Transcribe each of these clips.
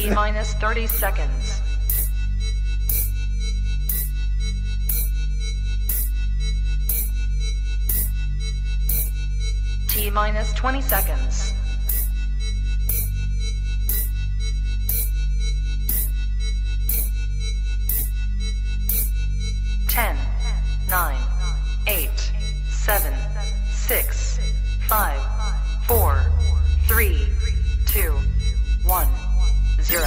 T-minus 30 seconds. T-minus 20 seconds. 10, 9, 8, 7, 6, 5, 4, 3, 2, 1, 0.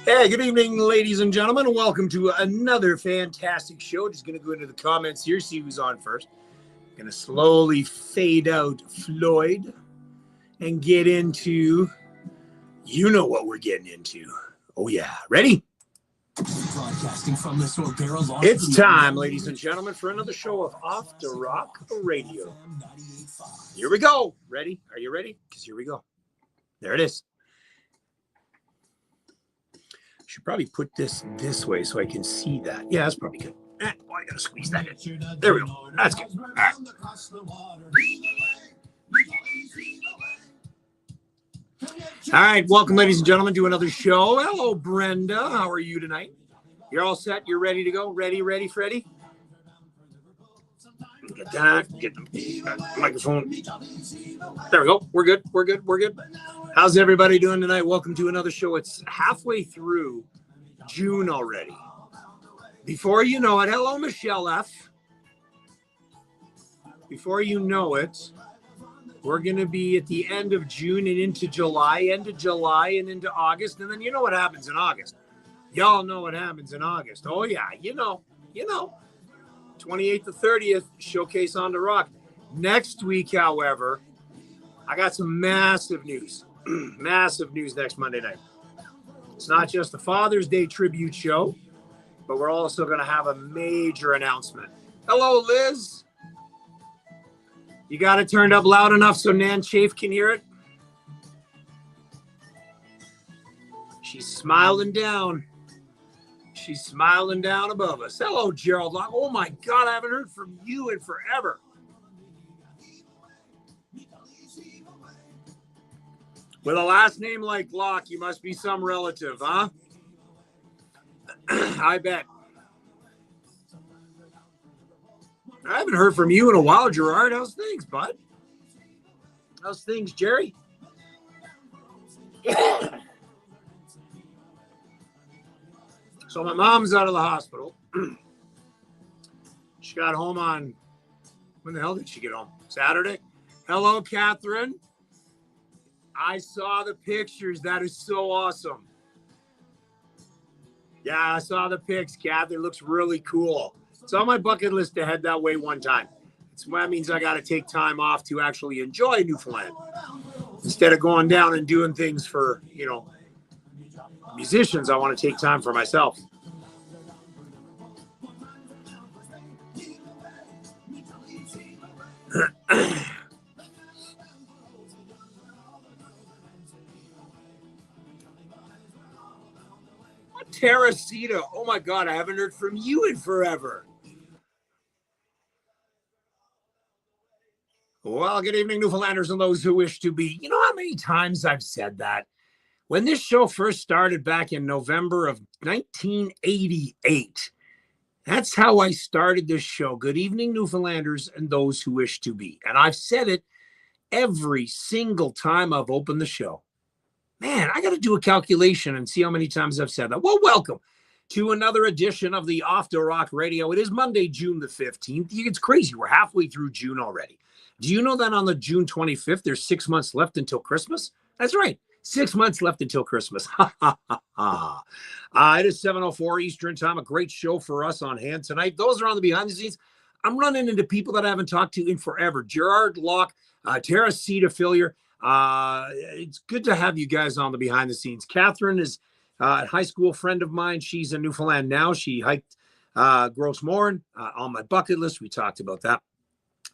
Hey, good evening, ladies and gentlemen, and welcome to another fantastic show. Just going to go into the comments here, see who's on first. Going to slowly fade out Floyd and get into, you know what we're getting into. Oh, yeah. Ready? Broadcasting from the Sword Barrel. It's time, ladies and gentlemen, for another show of Off the Rock Radio. Here we go. Ready? Are you ready? Because here we go. There it is. Should probably put this way so I can see that. Yeah, that's probably good. I gotta squeeze that in. There we go. That's good. All right. All right, welcome, ladies and gentlemen, to another show. Hello, Brenda. How are you tonight? You're all set? You're ready to go? Ready, Freddie? Get that. Get the microphone. There we go. We're good. How's everybody doing tonight? Welcome to another show. It's halfway through June already. Before you know it, hello, Michelle F. Before you know it, we're going to be at the end of June and into July, end of July and into August. And then you know what happens in August. Y'all know what happens in August. Oh, yeah, you know. 28th to 30th, Showcase on the Rock. Next week, however, I got some massive news. Massive news next Monday night. It's not just a Father's Day tribute show, but we're also going to have a major announcement. Hello, Liz. You got it turned up loud enough so Nan Chafe can hear it? She's smiling down. She's smiling down above us. Hello, Gerald Locke. Oh, my God, I haven't heard from you in forever. With a last name like Locke, you must be some relative, huh? I bet. I haven't heard from you in a while, Gerard. How's things, bud? How's things, Jerry? So my mom's out of the hospital. She got home on, when the hell did she get home? Saturday? Hello, Catherine. I saw the pictures. That is so awesome. Yeah, I saw the pics, Kath. It looks really cool. It's on my bucket list to head that way one time. That means I got to take time off to actually enjoy Newfoundland instead of going down and doing things for, musicians. I want to take time for myself. Teresita, oh my God, I haven't heard from you in forever. Well, good evening, Newfoundlanders and those who wish to be. You know how many times I've said that? When this show first started back in November of 1988, that's how I started this show. Good evening, Newfoundlanders and those who wish to be. And I've said it every single time I've opened the show. Man, I got to do a calculation and see how many times I've said that. Well, welcome to another edition of the Off the Rock Radio. It is Monday, June the 15th. It's crazy. We're halfway through June already. Do you know that on the June 25th, there's 6 months left until Christmas? That's right. 6 months left until Christmas. It is 7:04 Eastern time. A great show for us on hand tonight. Those are on the behind the scenes. I'm running into people that I haven't talked to in forever. Gerard Locke, Teresita Fillier. It's good to have you guys on the behind the scenes. Catherine is a high school friend of mine. She's in Newfoundland now. She hiked Gross Morin on my bucket list. We talked about that.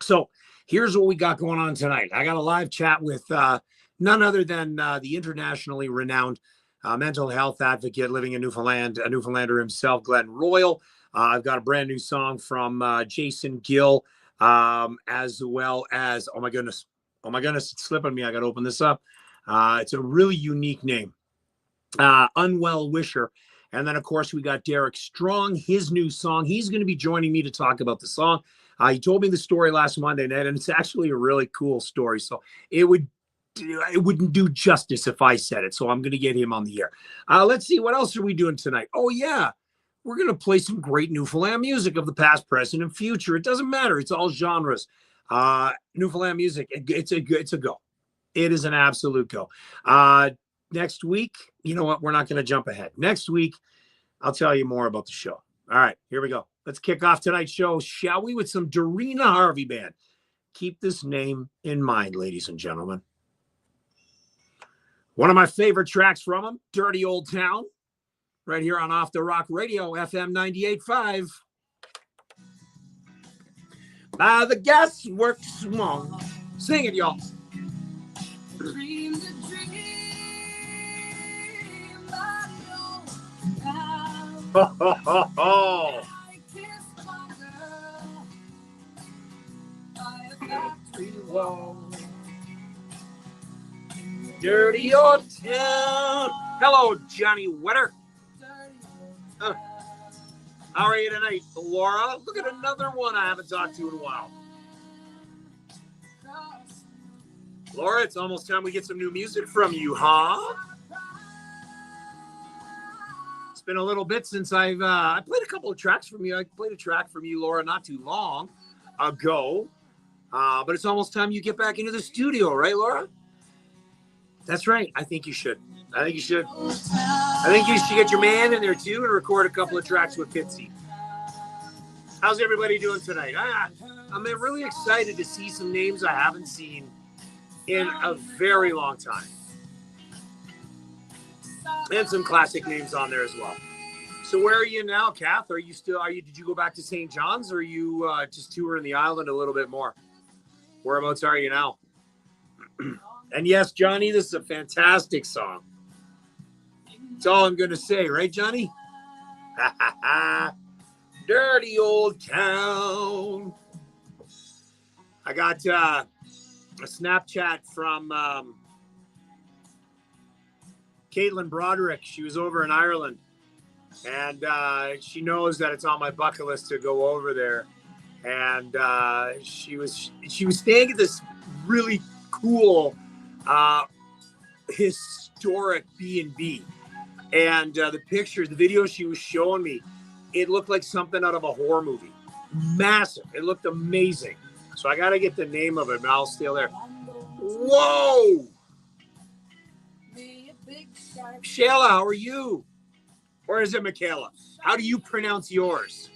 So here's what we got going on tonight. I got a live chat with none other than the internationally renowned mental health advocate living in Newfoundland, a Newfoundlander himself, Glenn Roil. I've got a brand new song from Jason Gill. as well as, oh my goodness, it's slipping me. I got to open this up. It's a really unique name, Unwell Wisher. And then, of course, we got Derek Strong, his new song. He's going to be joining me to talk about the song. He told me the story last Monday night, and it's actually a really cool story. So it wouldn't do justice if I said it. So I'm going to get him on the air. Let's see. What else are we doing tonight? Oh, yeah. We're going to play some great Newfoundland music of the past, present, and future. It doesn't matter. It's all genres. Newfoundland music, it's a go. It is an absolute go. Next week, you know what? We're not going to jump ahead. Next week, I'll tell you more about the show. All right, here we go. Let's kick off tonight's show, shall we, with some Darina Harvey Band. Keep this name in mind, ladies and gentlemen. One of my favorite tracks from them, Dirty Old Town, right here on Off the Rock Radio, FM 98.5. By the Gasworks Mall. Sing it, y'all. Dream the dream, but don't have. Ho, ho, ho, ho. I kissed my girl by a factory wall. Dirty Old Town. Hello, Johnny Wetter. How are you tonight, Laura? Look at another one I haven't talked to in a while. Laura, it's almost time we get some new music from you, huh? It's been a little bit since I played a couple of tracks from you. I played a track from you, Laura, not too long ago. But it's almost time you get back into the studio, right, Laura? That's right. I think you should. I think you should get your man in there, too, and record a couple of tracks with Pitsy. How's everybody doing tonight? I'm really excited to see some names I haven't seen in a very long time. And some classic names on there as well. So where are you now, Kath? Did you go back to St. John's, or are you just touring the island a little bit more? Whereabouts are you now? And yes, Johnny, this is a fantastic song. That's all I'm going to say, right, Johnny? Dirty Old Town. I got a Snapchat from Caitlin Broderick. She was over in Ireland, and she knows that it's on my bucket list to go over there. And she was staying at this really cool historic B&B. And the pictures, the video she was showing me, it looked like something out of a horror movie. Massive. It looked amazing. So I got to get the name of it, and I'll stay there. Whoa! Shayla, how are you? Or is it Michaela? How do you pronounce yours?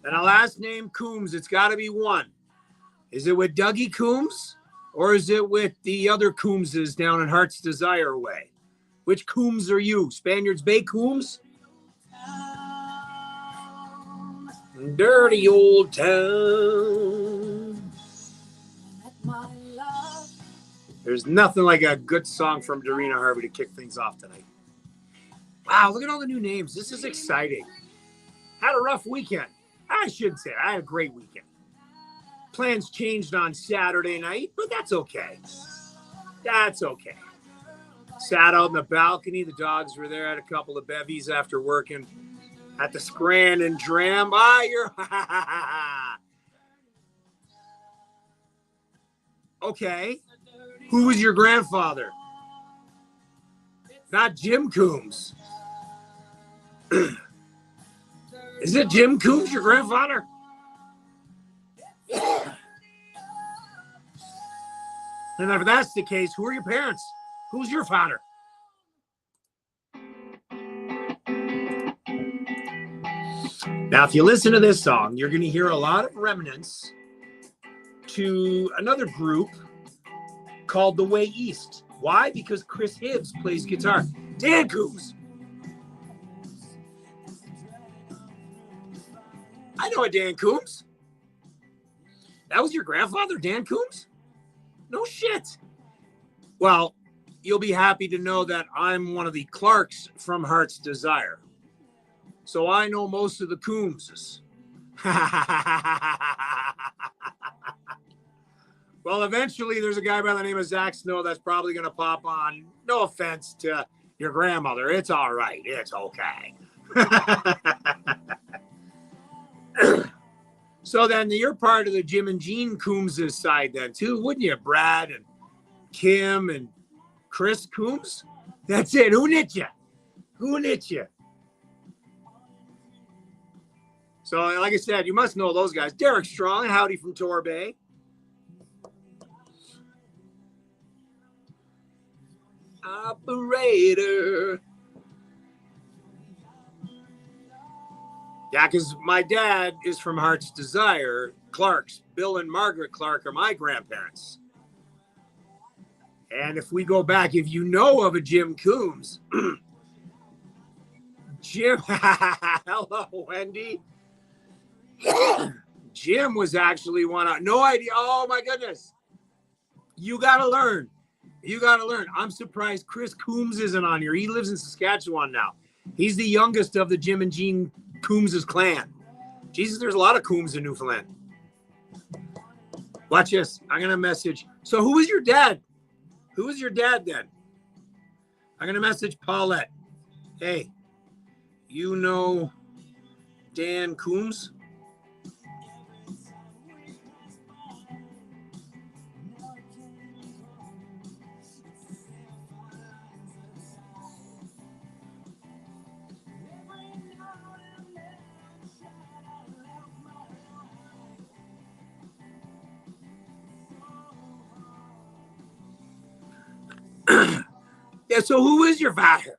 And a last name, Coombs. It's got to be one. Is it with Dougie Coombs? Or is it with the other Coomses down in Heart's Desire way? Which Coombs are you? Spaniards Bay Coombs? Dirty Old Town. There's nothing like a good song from Darina Harvey to kick things off tonight. Wow, look at all the new names. This is exciting. Had a rough weekend. I shouldn't say it. I had a great weekend. Plans changed on Saturday night, but that's okay. That's okay. Sat out in the balcony. The dogs were there. Had a couple of bevies after working at the Scran and Dram. Okay. Who was your grandfather? Not Jim Coombs. Is it Jim Coombs, your grandfather? And if that's the case, who are your parents? Who's your father? Now, if you listen to this song, you're going to hear a lot of remnants to another group called The Way East. Why? Because Chris Hibbs plays guitar. Dan Coombs. I know a Dan Coombs. That was your grandfather, Dan Coombs? No shit. Well, you'll be happy to know that I'm one of the Clarks from Heart's Desire. So I know most of the Coomses. Well, eventually there's a guy by the name of Zach Snow that's probably going to pop on. No offense to your grandmother. It's all right. It's okay. So then you're part of the Jim and Jean Coombs' side then too, wouldn't you? Brad and Kim and Chris Coombs? That's it. Who knit you? Who knit you? So like I said, you must know those guys. Derek Strong, howdy from Torbay. Operator. Yeah, because my dad is from Heart's Desire. Clark's, Bill and Margaret Clark are my grandparents. And if we go back, if you know of a Jim Coombs, Jim, hello, Wendy. Jim was actually one of, no idea. Oh my goodness. You got to learn. You got to learn. I'm surprised Chris Coombs isn't on here. He lives in Saskatchewan now. He's the youngest of the Jim and Jean Coombs' clan. Jesus, there's a lot of Coombs in Newfoundland. Watch this. I'm going to message. So who was your dad? Who was your dad then? I'm going to message Paulette. Hey, you know Dan Coombs? Yeah, so who is your father?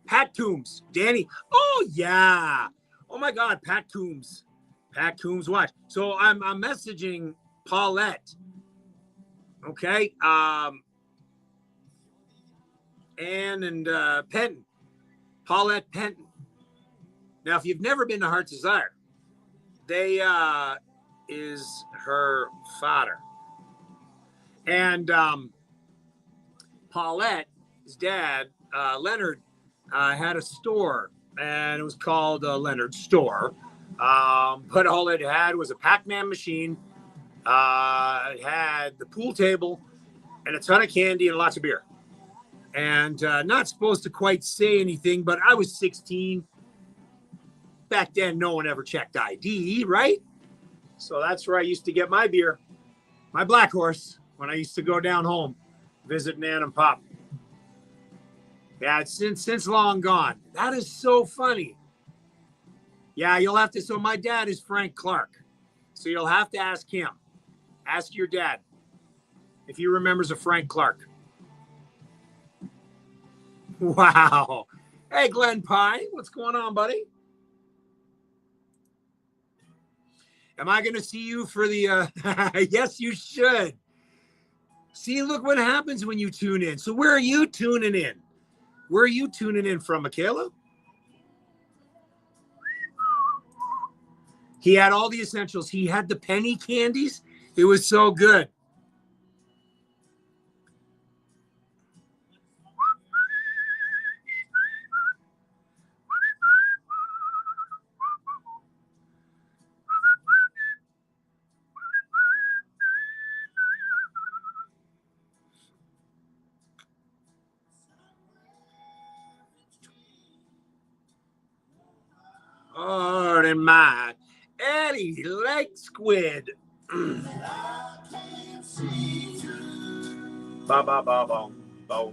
Pat Coombs. Danny. Oh, yeah. Oh, my God. Pat Coombs. Pat Coombs. Watch. So I'm messaging Paulette. Okay. Ann and Penton. Paulette Penton. Now, if you've never been to Heart's Desire, they is her father. And Paulette's dad, Leonard, had a store, and it was called Leonard's Store. But all it had was a Pac-Man machine. It had the pool table and a ton of candy and lots of beer. And not supposed to quite say anything, but I was 16. Back then, no one ever checked ID, right? So that's where I used to get my beer, my Black Horse, when I used to go down home, visit Nan and Pop. Yeah, it's since long gone. That is so funny. Yeah, you'll have to. So my dad is Frank Clark. So you'll have to ask him. Ask your dad if he remembers a Frank Clark. Wow. Hey, Glenn Pye, what's going on, buddy? Am I going to see you for the, yes, you should. See, look what happens when you tune in. So where are you tuning in? Where are you tuning in from, Michaela? He had all the essentials. He had the penny candies. It was so good. Oh, and my Eddie Lake Squid. Ba ba ba ba ba.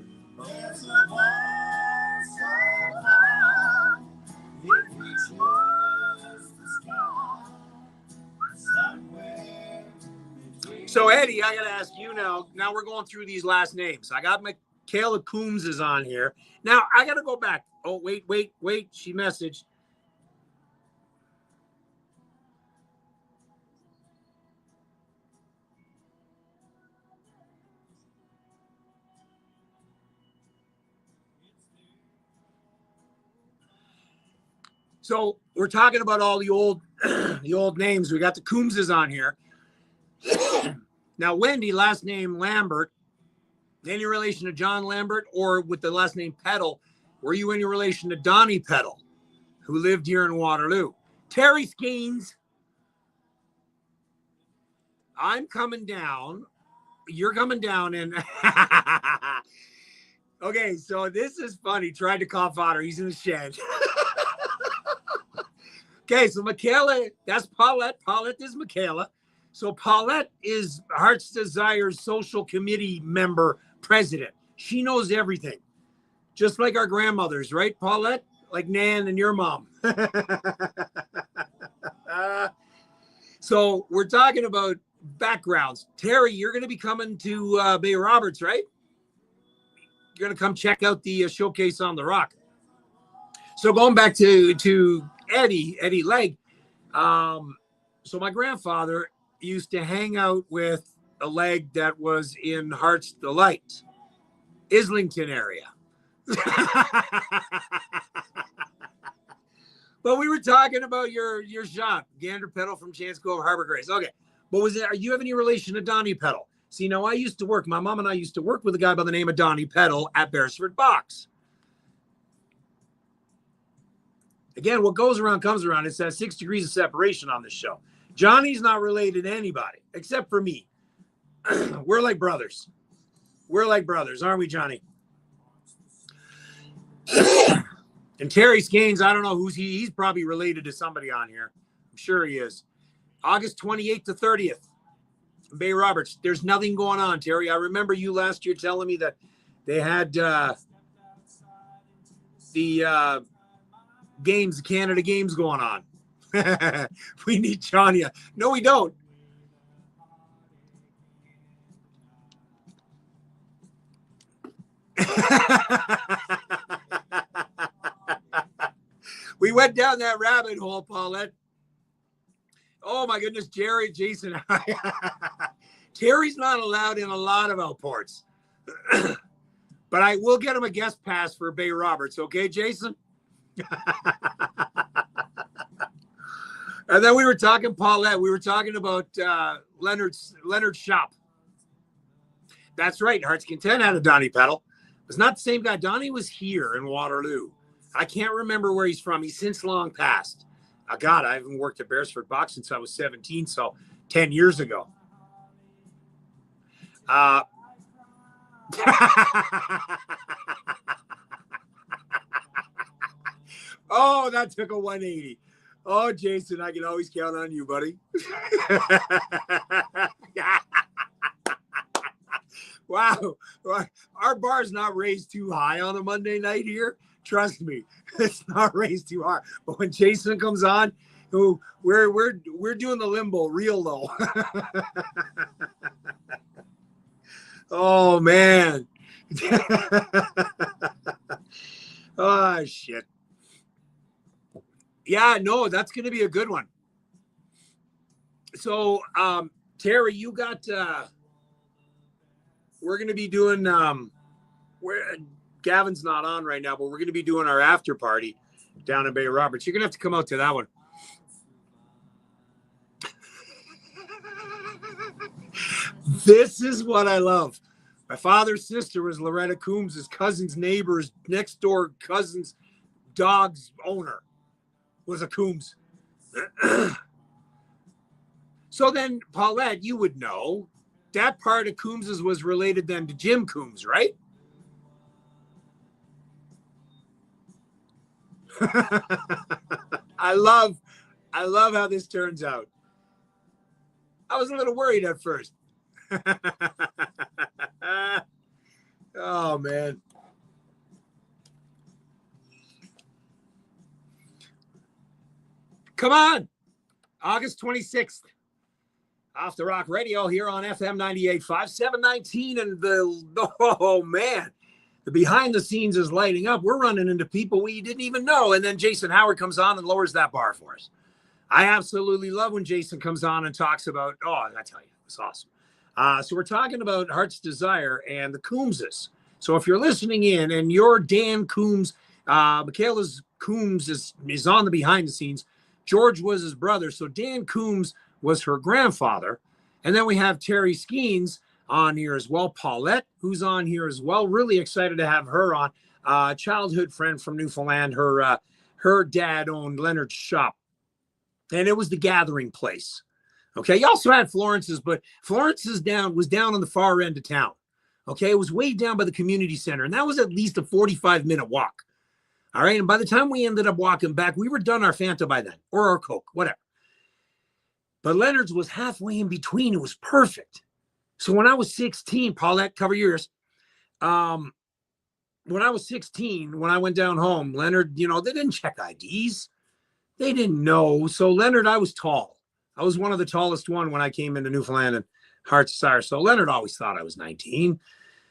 So Eddie, I gotta ask you now. Now we're going through these last names. I got Michaela Coombs is on here. Now I gotta go back. Oh, wait. She messaged. So we're talking about all the old names. We got the Coombses on here. Now, Wendy, last name Lambert, any relation to John Lambert, or with the last name Peddle, were you any relation to Donnie Peddle, who lived here in Waterloo? Terry Skeens, I'm coming down. You're coming down, and okay, so this is funny. Tried to call fodder. He's in the shed. Okay, so Michaela, that's Paulette. Paulette is Michaela. So Paulette is Heart's Desire's social committee member president. She knows everything, just like our grandmothers, right, Paulette? Like Nan and your mom. So we're talking about backgrounds. Terry, you're going to be coming to Bay Roberts, right? You're going to come check out the showcase on the Rock. So going back to Eddie Legg. So my grandfather used to hang out with a Legg that was in Heart's Delight, Islington area. But we were talking about your shop, Gander Peddle from Chance Cove, Harbor Grace. Okay. But are you have any relation to Donnie Peddle? See, I used to work, my mom and I used to work with a guy by the name of Donnie Peddle at Beresford Box. Again, what goes around comes around. It's that 6 degrees of separation on this show. Johnny's not related to anybody except for me. We're like brothers. We're like brothers, aren't we, Johnny? And Terry Skeens, I don't know who's he. He's probably related to somebody on here. I'm sure he is. August 28th to 30th, Bay Roberts. There's nothing going on, Terry. I remember you last year telling me that they had the games, the Canada games going on. We need Johnny. No, we don't. We went down that rabbit hole, Paulette. Oh my goodness, Jerry, Jason. Terry's not allowed in a lot of outports. But I will get him a guest pass for Bay Roberts, okay, Jason? And then we were talking, Paulette, we were talking about Leonard's shop. That's right, Heart's Content had a Donnie Peddle. It's not the same guy. Donnie was here in Waterloo. I can't remember where he's from. He's since long passed. God, I haven't worked at Beresford Box since I was 17, so 10 years ago. Oh, that took a 180. Oh, Jason, I can always count on you, buddy. Wow. Our bar's not raised too high on a Monday night here. Trust me, it's not raised too hard. But when Jason comes on, we're doing the limbo real low. Oh man. Oh shit. Yeah, no, that's gonna be a good one. So Terry, you got we're gonna be doing Gavin's not on right now, but we're going to be doing our after party down in Bay Roberts. You're going to have to come out to that one. This is what I love. My father's sister was Loretta Coombs, his cousin's neighbor's next door cousin's dog's owner was a Coombs. So then, Paulette, you would know that part of Coombs's was related then to Jim Coombs, right? I love how this turns out. I was a little worried at first. Oh man. Come on. August 26th. Off the Rock Radio here on FM 98.5, 719, and oh man. The behind the scenes is lighting up. We're running into people we didn't even know. And then Jason Howard comes on and lowers that bar for us. I absolutely love when Jason comes on and talks about, oh, I tell you, it's awesome. So we're talking about Heart's Desire and the Coomses. So if you're listening in and you're Dan Coombs, Michaela's Coombs is on the behind the scenes. George was his brother. So Dan Coombs was her grandfather. And then we have Terry Skeens on here as well. Paulette, who's on here as well. Really excited to have her on. Childhood friend from Newfoundland. Her dad owned Leonard's shop. and it was the gathering place. Okay, you also had Florence's, but Florence's was down on the far end of town. Okay, it was way down by the community center, and that was at least a 45-minute walk. All right, and by the time we ended up walking back, we were done our Fanta by then, or our Coke, whatever. But Leonard's was halfway in between. It was perfect. So when I was 16, Paulette, cover yours. When I was 16, when I went down home, Leonard, they didn't check IDs. They didn't know. So Leonard, I was tall. I was one of the tallest one when I came into Newfoundland and Hearts Desire. So Leonard always thought I was 19.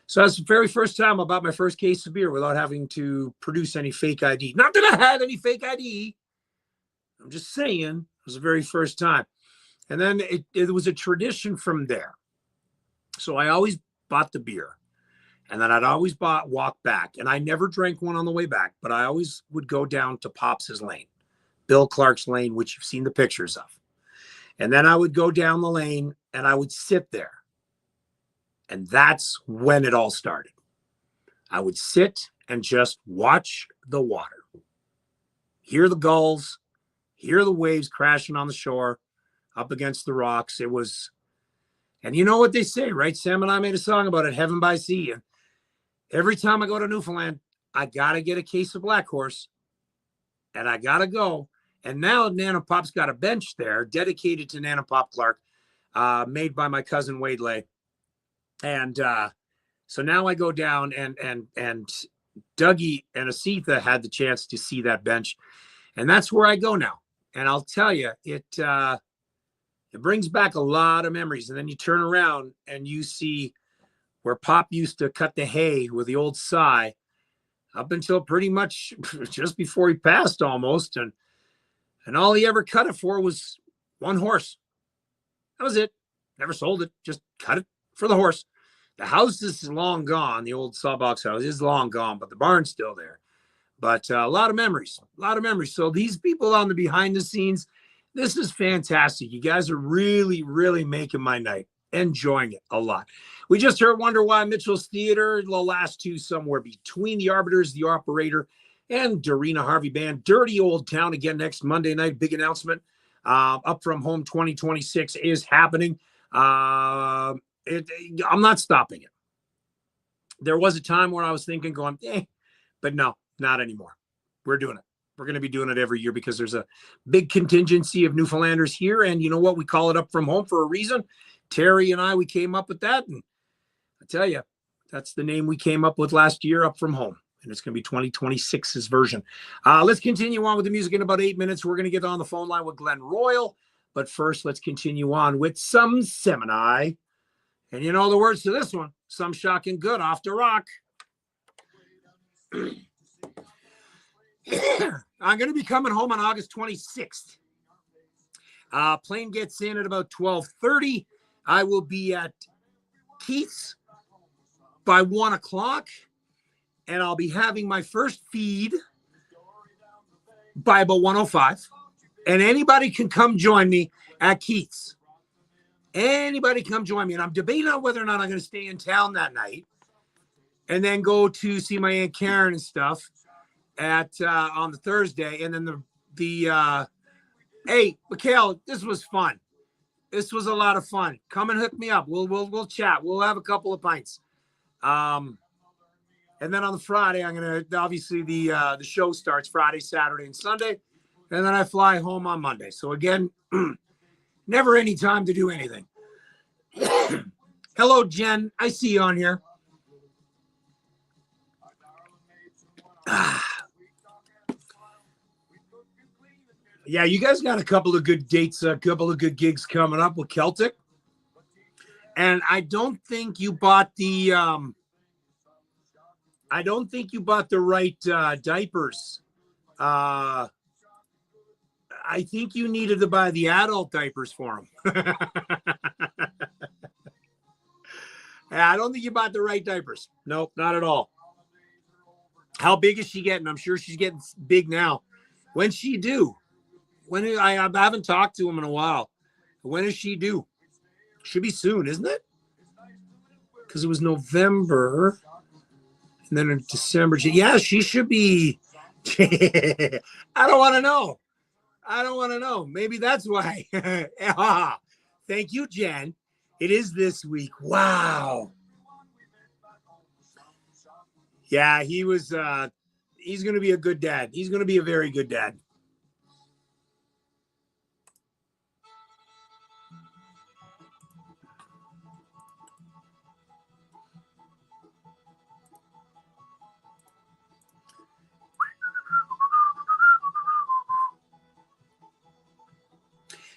So that's the very first time I bought my first case of beer without having to produce any fake ID. Not that I had any fake ID. I'm just saying it was the very first time. And then it was a tradition from there. So I always bought the beer. And then I'd always walk back. And I never drank one on the way back, but I always would go down to Pops's Lane, Bill Clark's Lane, which you've seen the pictures of. And then I would go down the lane and I would sit there. And that's when it all started. I would sit and just watch the water, hear the gulls, hear the waves crashing on the shore up against the rocks. It was, and you know what they say, right? Sam and I made a song about it, Heaven by Sea. And every time I go to Newfoundland, I got to get a case of Black Horse and I got to go. And now Nana Pop's got a bench there dedicated to Nana Pop Clark, made by my cousin Wade Lay. And so now I go down and Dougie and Asitha had the chance to see that bench. And that's where I go now. And I'll tell you, it brings back a lot of memories. And then you turn around and you see where Pop used to cut the hay with the old sigh up until pretty much just before he passed almost. And all he ever cut it for was one horse. That was it. Never sold it. Just cut it for the horse. The house is long gone. The old sawbox house is long gone, but the barn's still there. But a lot of memories. So these people on the behind the scenes, this is fantastic. You guys are really, really making my night. Enjoying it a lot. We just heard Wonder Why Mitchell's Theater, the last two somewhere between the Arbiters, the Operator, and Dorina Harvey Band. Dirty Old Town again next Monday night. Big announcement. Up From Home 2026 is happening. I'm not stopping it. There was a time where I was thinking going, but no, not anymore. We're doing it. We're going to be doing it every year because there's a big contingency of Newfoundlanders here. And you know what? We call it Up From Home for a reason. Terry and I, we came up with that. And I tell you, that's the name we came up with last year, Up From Home. And it's going to be 2026's version. Let's continue on with the music in about 8 minutes. We're going to get on the phone line with Glenn Roil. But first, let's continue on with some Semini. And you know the words to this one. Some shocking good off the rock. I'm going to be coming home on August 26th. Plane gets in at about 12:30. I will be at Keith's by 1 o'clock. And I'll be having my first feed by about 1:05. And anybody can come join me at Keith's. Anybody come join me. And I'm debating on whether or not I'm going to stay in town that night and then go to see my Aunt Karen and stuff at on the Thursday. And then hey, Mikhail, this was fun. This was a lot of fun. Come and hook me up. We'll chat. We'll have a couple of pints. And then on the Friday, I'm going to, obviously the show starts Friday, Saturday, and Sunday. And then I fly home on Monday. So again, never any time to do anything. Hello, Jen. I see you on here. Yeah, you guys got a couple of good dates, a couple of good gigs coming up with Celtic. And I don't think you bought the right diapers. I think you needed to buy the adult diapers for them. I don't think you bought the right diapers. Nope, not at all. How big is she getting? I'm sure she's getting big now. When's she due? I haven't talked to him in a while. When is she due? Should be soon, isn't it? Because it was November. And then in December. Yeah, she should be. I don't want to know. I don't want to know. Maybe that's why. Ah, thank you, Jen. It is this week. Wow. Yeah, he was he's going to be a good dad. He's going to be a very good dad.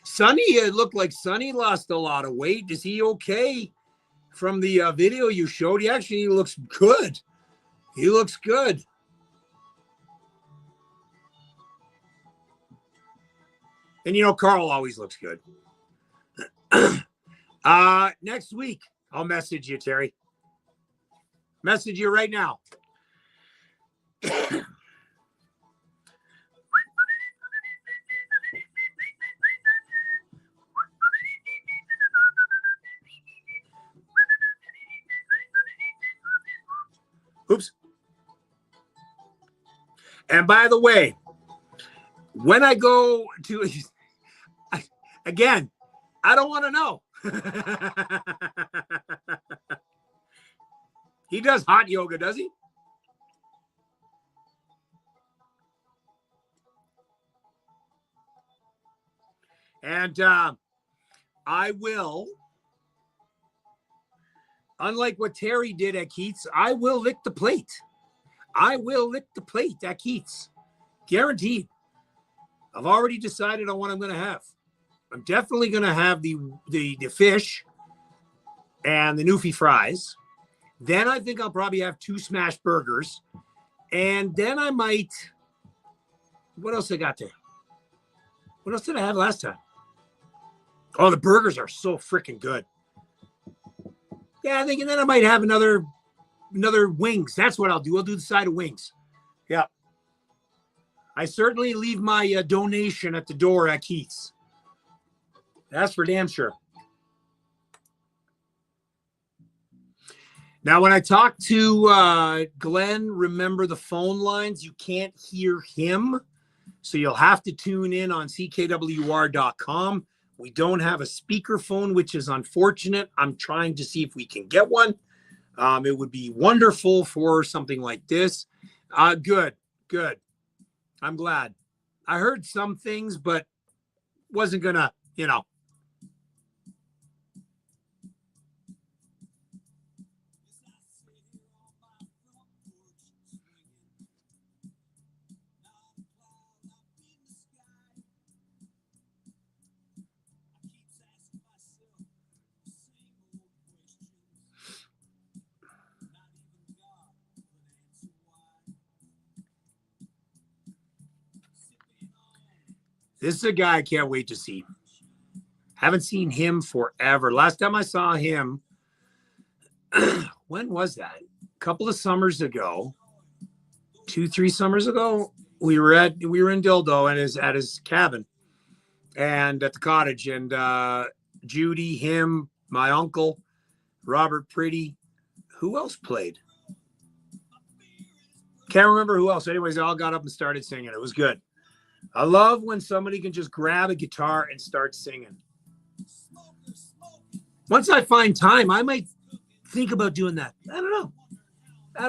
Sonny, it looked like Sonny lost a lot of weight. Is he okay? From the video you showed, he actually looks good. He looks good. And you know, Carl always looks good. Next week, I'll message you, Terry. Message you right now. Oops. And by the way, when I go to, again, I don't want to know. He does hot yoga, does he? And I will, unlike what Terry did at Keats, I will lick the plate. I will lick the plate at Keats. Guaranteed. I've already decided on what I'm going to have. I'm definitely going to have the fish and the Newfie fries. Then I think I'll probably have 2 smash burgers. And then I might, what else I got there? What else did I have last time? Oh, the burgers are so freaking good. Yeah, I think, and then I might have another wings. That's what I'll do. I'll do the side of wings. Yeah. I certainly leave my donation at the door at Keith's. That's for damn sure. Now, when I talk to Glenn, remember the phone lines. You can't hear him. So you'll have to tune in on ckwr.com. We don't have a speakerphone, which is unfortunate. I'm trying to see if we can get one. It would be wonderful for something like this. Good. I'm glad. I heard some things, but wasn't gonna, This is a guy I can't wait to see. Haven't seen him forever. Last time I saw him, when was that? A couple of summers ago, 2-3 summers ago. We were in Dildo and at his cabin and at the cottage, and Judy, him, my uncle, Robert Pretty. Who else played? Can't remember who else. Anyways, they all got up and started singing. It was good. I love when somebody can just grab a guitar and start singing. Once I find time, I might think about doing that. I don't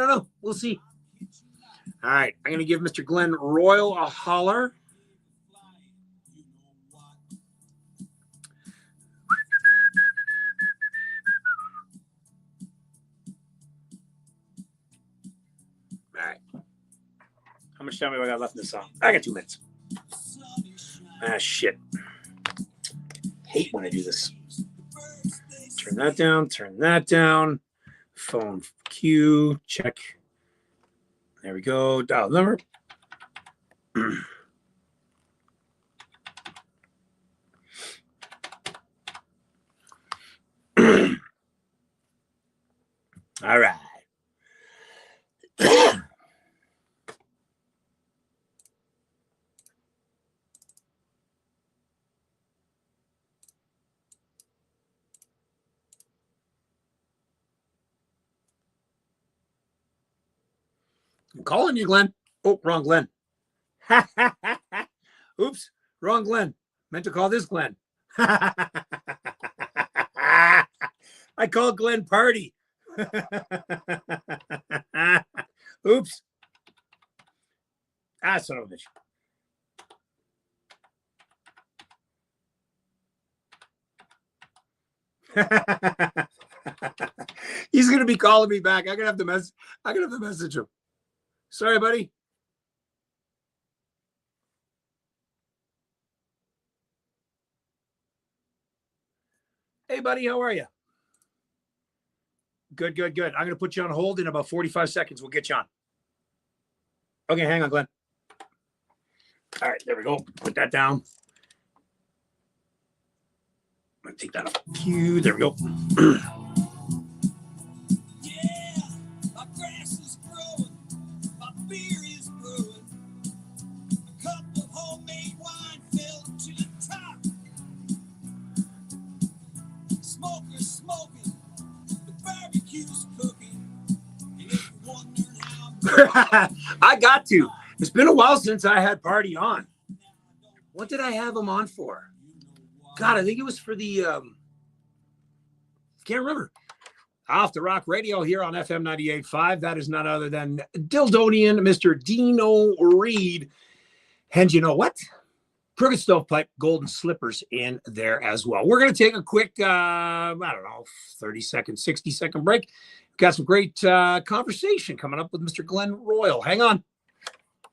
know. We'll see. All right. I'm going to give Mr. Glenn Roil a holler. All right. How much time have I got left in this song? I got 2 minutes. Shit. Hate when I do this. Turn that down. Phone cue. Check. There we go. Dial number. All right. I'm calling you, Glenn. Oh, wrong Glenn. Oops. Wrong Glenn. Meant to call this Glenn. I called Glenn Party. Oops. Son of a bitch. He's gonna be calling me back. I'm gonna have to message him. Sorry, buddy. Hey, buddy, how are you? Good, good, good. I'm gonna put you on hold in about 45 seconds. We'll get you on. Okay, hang on, Glenn. All right, there we go. Put that down. I'm gonna take that off. Cue. There we go. Yeah, my grass is growing, my beer is brewing. A cup of homemade wine filled to the top. Smokers smoking, the barbecue's cooking. And if you're wondering how I got to. It's been a while since I had Party on. What did I have him on for? God, I think it was for the can't remember. Off the Rock Radio here on FM 98.5. That is none other than Dildonian, Mr. Dino Reed. And you know what? Crooked Stovepipe, Golden Slippers in there as well. We're going to take a quick, 30-second, 60-second break. We've got some great conversation coming up with Mr. Glenn Roil. Hang on.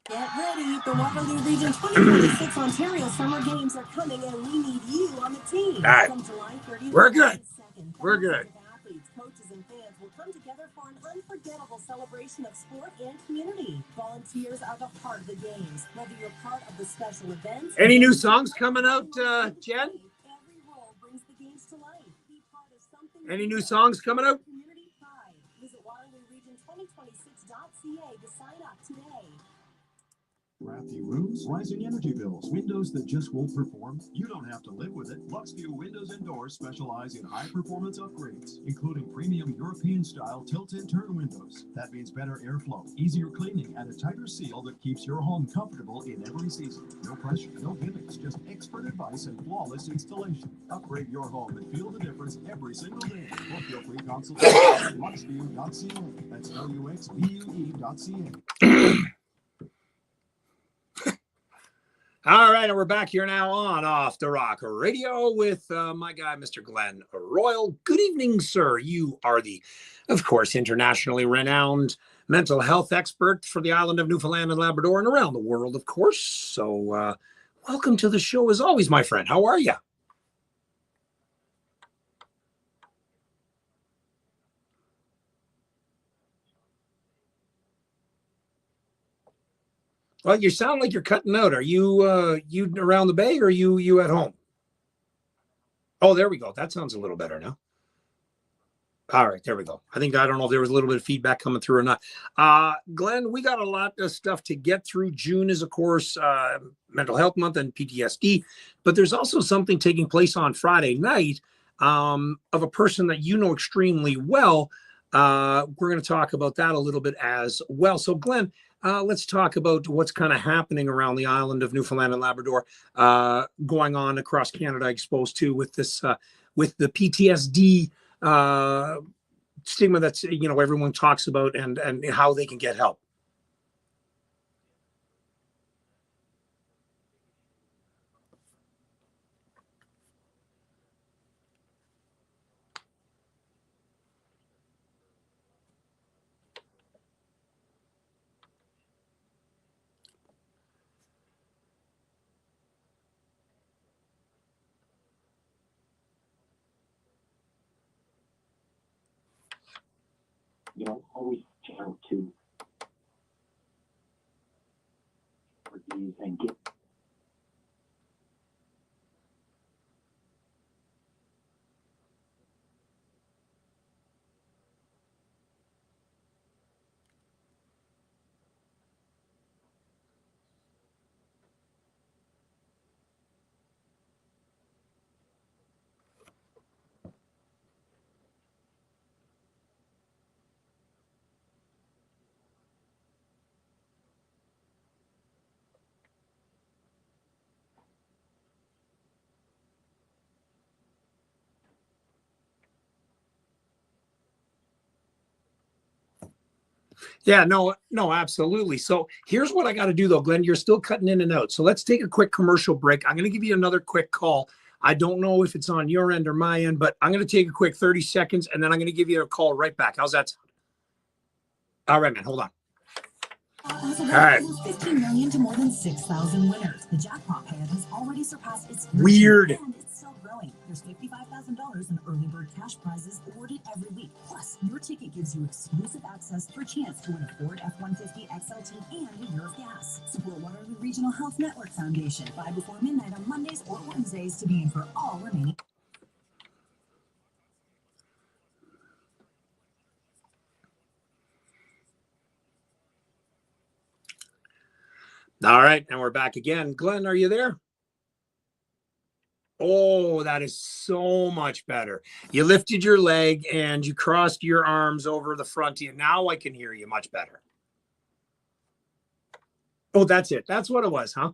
Get ready. The Waterloo Region 2026 Ontario Summer Games are coming, and we need you on the team. All right. From July 30th We're to good. July 2nd, We're good. Athletes, coaches, and fans will come together for an unforgettable celebration of sport and community. Volunteers are the heart of the games. Whether you're part of the special events... Any new songs coming out, Jen? Every role brings the games to life. Be part of something... Any new songs coming out? Community pride. Visit waterlooregion2026.ca to sign up today. Drafty rooms, rising energy bills, windows that just won't perform? You don't have to live with it. Luxview Windows and Doors specialize in high-performance upgrades, including premium European-style tilt-and-turn windows. That means better airflow, easier cleaning, and a tighter seal that keeps your home comfortable in every season. No pressure, no gimmicks, just expert advice and flawless installation. Upgrade your home and feel the difference every single day. Book your free consultation at luxview.ca. That's luxvue.ca. All right, and we're back here now on Off the Rock Radio with my guy, Mr. Glenn Roil. Good evening, sir. You are the, of course, internationally renowned mental health expert for the island of Newfoundland and Labrador and around the world, of course. So welcome to the show as always, my friend. How are you? Well, you sound like you're cutting out. Are you you around the bay or are you at home? Oh, there we go. That sounds a little better now. All right, there we go. I don't know if there was a little bit of feedback coming through or not. Glenn, we got a lot of stuff to get through. June is, of course, Mental Health Month and PTSD, but there's also something taking place on Friday night of a person that you know extremely well. We're going to talk about that a little bit as well. So, Glenn, let's talk about what's kind of happening around the island of Newfoundland and Labrador, going on across Canada, I suppose, too, with this, with the PTSD stigma that's, everyone talks about and how they can get help. Always channel to these and get Yeah, no, absolutely. So here's what I got to do though, Glenn. You're still cutting in and out. So let's take a quick commercial break. I'm going to give you another quick call. I don't know if it's on your end or my end, but I'm going to take a quick 30 seconds and then I'm going to give you a call right back. How's that sound? All right, man. Hold on. All right. 15 million to more than 6,000 winners. The jackpot payout has already surpassed its first Weird. year, and it's still growing. There's $55,000 in early bird cash prizes awarded every week. Plus, your ticket gives you exclusive access for a chance to win a Ford F-150 XLT and a year of gas. Support Waterloo Regional Health Network Foundation by before midnight on Mondays or Wednesdays to be in for all remaining. All right, and we're back again. Glenn, are you there? Oh, that is so much better. You lifted your leg and you crossed your arms over the front of you. Now I can hear you much better. Oh, that's it. That's what it was, huh?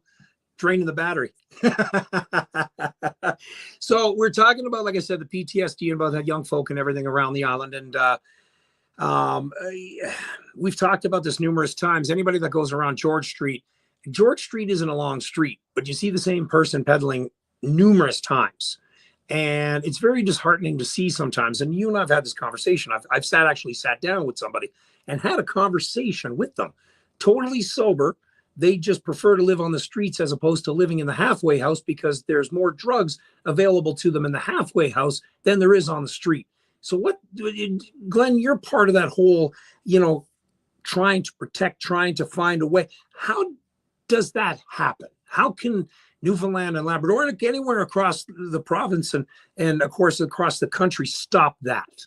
Draining the battery. So we're talking about, like I said, the PTSD and about that young folk and everything around the island. And we've talked about this numerous times. Anybody that goes around George Street isn't a long street, but you see the same person pedaling numerous times. And it's very disheartening to see sometimes. And you and I've had this conversation. I've actually sat down with somebody and had a conversation with them, totally sober. They just prefer to live on the streets as opposed to living in the halfway house because there's more drugs available to them in the halfway house than there is on the street. So what, Glenn, you're part of that whole, trying to protect, trying to find a way. How does that happen? How can Newfoundland and Labrador and anywhere across the province and of course across the country stop that?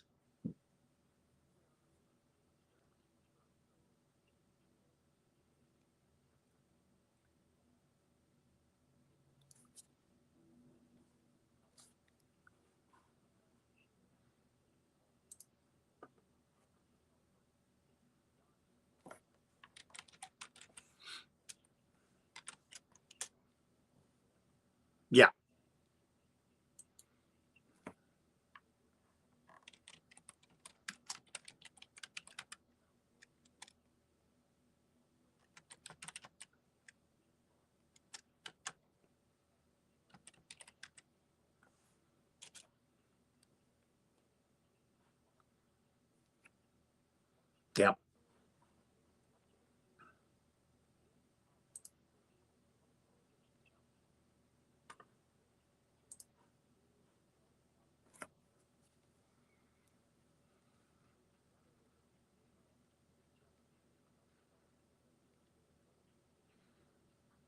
Yeah. Yeah.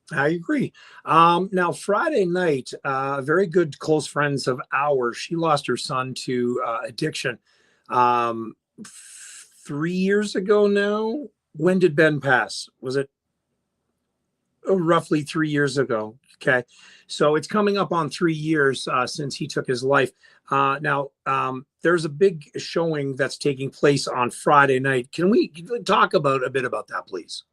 I agree. Now, Friday night, very good close friends of ours, she lost her son to addiction 3 years ago now. When did Ben pass? Was it roughly 3 years ago? Okay. So it's coming up on 3 years since he took his life. Now, there's a big showing that's taking place on Friday night. Can we talk about a bit about that, please?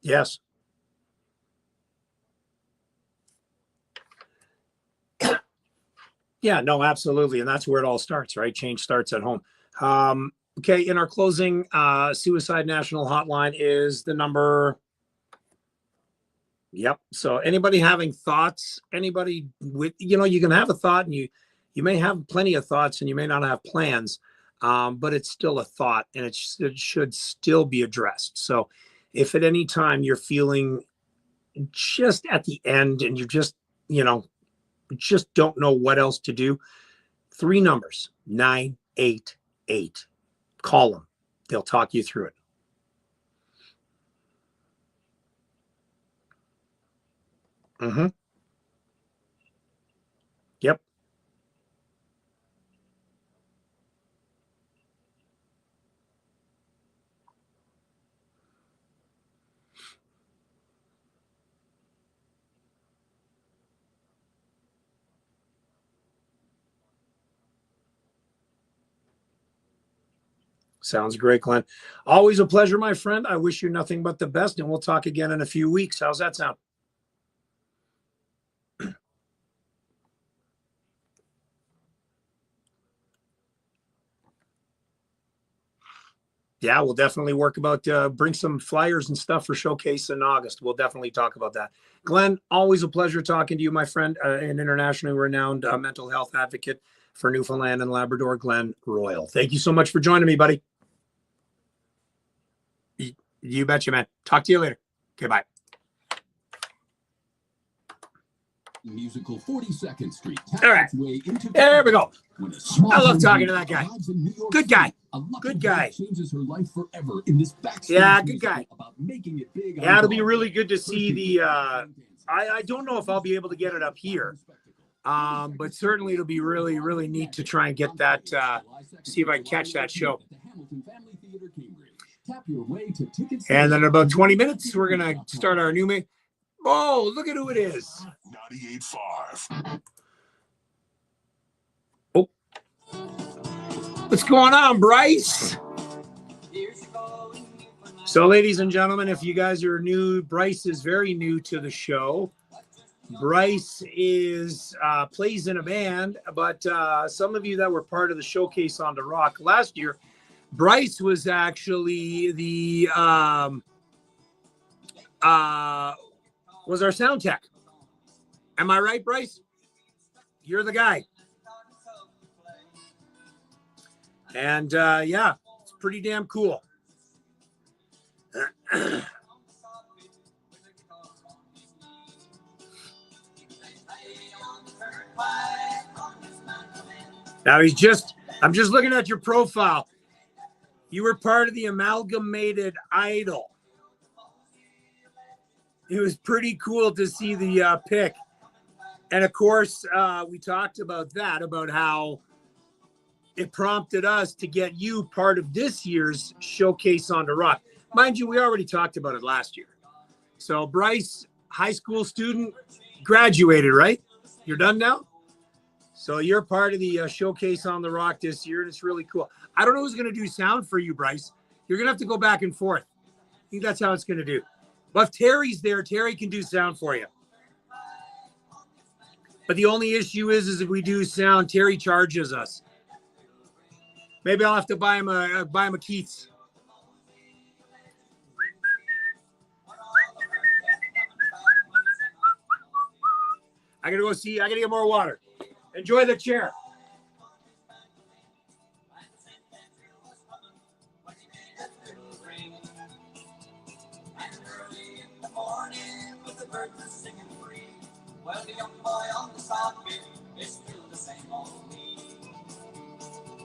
Yes. Yeah, no, absolutely. And that's where it all starts, right? Change starts at home. Okay, in our closing, Suicide National Hotline is the number. Yep. So anybody having thoughts, anybody with, you can have a thought and you may have plenty of thoughts and you may not have plans, but it's still a thought and it should still be addressed. So if at any time you're feeling just at the end and you're just don't know what else to do, 3 numbers, 988. Call them. They'll talk you through it. Mm-hmm. Yep. Sounds great, Glenn. Always a pleasure, my friend. I wish you nothing but the best, and we'll talk again in a few weeks. How's that sound? Yeah, we'll definitely work about bring some flyers and stuff for Showcase in August. We'll definitely talk about that. Glenn, always a pleasure talking to you, my friend, an internationally renowned mental health advocate for Newfoundland and Labrador, Glenn Roil. Thank you so much for joining me, buddy. You betcha, man. Talk to you later. Okay, bye. Musical 42nd Street. All right. There we go. I love talking to that guy. Good guy. Good guy. Changes her life forever in this Yeah, good guy. about making it big. Yeah, it'll be really good to see the I don't know if I'll be able to get it up here. But certainly it'll be really, really neat to try and get that see if I can catch that show. And then in about 20 minutes, we're gonna start our new main. Oh, look at who it is. 98.5. Oh. What's going on, Bryce? So, ladies and gentlemen, if you guys are new, Bryce is very new to the show. Bryce is plays in a band, but some of you that were part of the Showcase on the Rock last year, Bryce was actually the was our sound tech. Am I right, Bryce? You're the guy. And yeah, it's pretty damn cool. Now I'm just looking at your profile. You were part of the Amalgamated Idol. It was pretty cool to see the pick. And of course, we talked about that, about how it prompted us to get you part of this year's Showcase on the Rock. Mind you, we already talked about it last year. So Bryce, high school student, graduated, right? You're done now? So you're part of the Showcase on the Rock this year, and it's really cool. I don't know who's going to do sound for you, Bryce. You're going to have to go back and forth. I think that's how it's going to do. But if Terry's there, Terry can do sound for you. But the only issue is if we do sound, Terry charges us. Maybe I'll have to buy him a Keith's. I gotta go see. I gotta get more water. Enjoy the chair. Well, the young boy on the socket is still the same old me.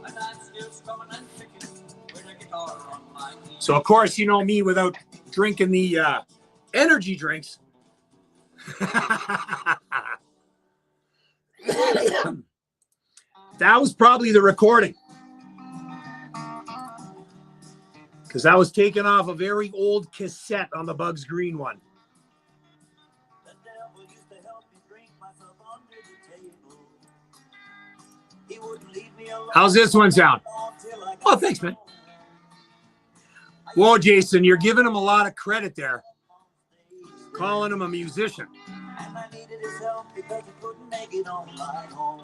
And I'm still strumming and picking with a guitar on my knee. So, of course, you know me without drinking the energy drinks. That was probably the recording. Because that was taken off a very old cassette on the Bugs Green one. How's this one sound? Oh, thanks, man. Whoa, Jason, you're giving him a lot of credit there. Calling him a musician. And I needed his help because I couldn't make it on my own.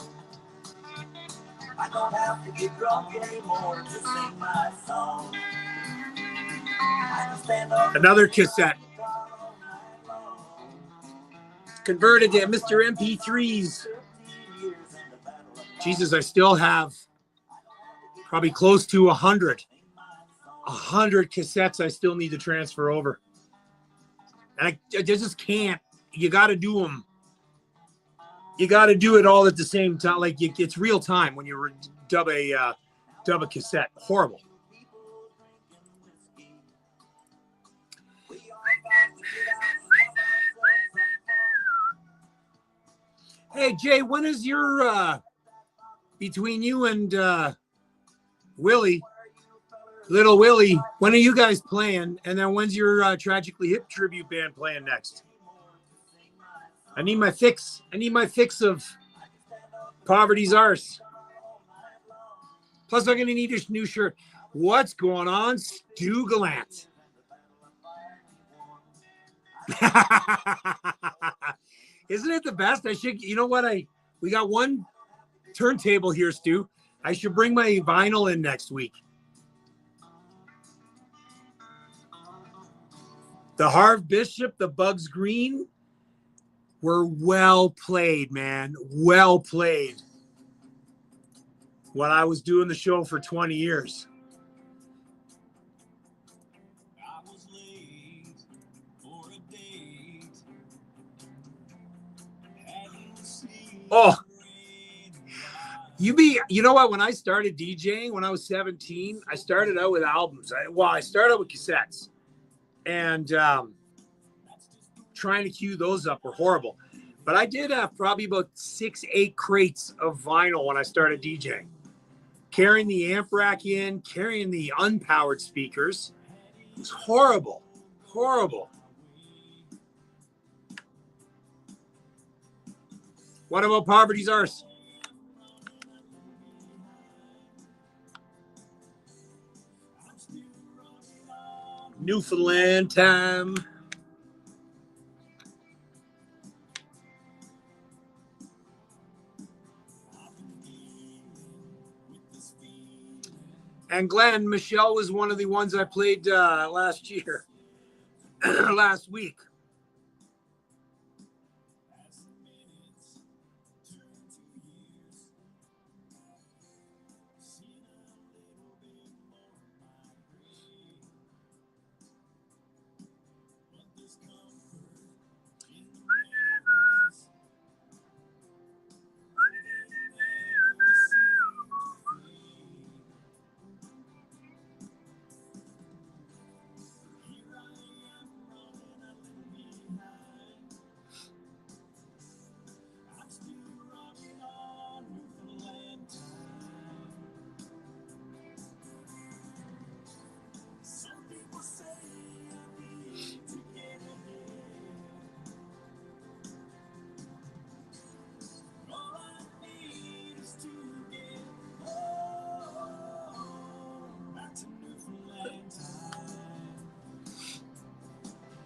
I don't have to get drunk anymore to sing my song. I can stand up. Another cassette. Converted to Mr. MP3s. Jesus, I still have probably close to 100 cassettes I still need to transfer over. And I just can't. You got to do them. You got to do it all at the same time. Like it's real time when you dub a cassette. Horrible. Hey, Jay, when is your, between you and Willie, Little Willie, when are you guys playing? And then when's your Tragically Hip tribute band playing next? I need my fix. I need my fix of Poverty's Arse. Plus, I'm going to need a new shirt. What's going on, Stu Gallant? Isn't it the best? I should, you know what? We got one turntable here, Stu. I should bring my vinyl in next week. The Harv Bishop, the Bugs Green were well played, man. Well played. When I was doing the show for 20 years. Oh, you know what? When I started DJing, when I was 17, I started out with albums. I started out with cassettes, and trying to cue those up were horrible. But I did have probably about 6-8 crates of vinyl when I started DJing. Carrying the amp rack in, carrying the unpowered speakers. It was horrible. Horrible. What about Poverty's Arse? Newfoundland Time. And Glenn, Michelle was one of the ones I played last year, last week.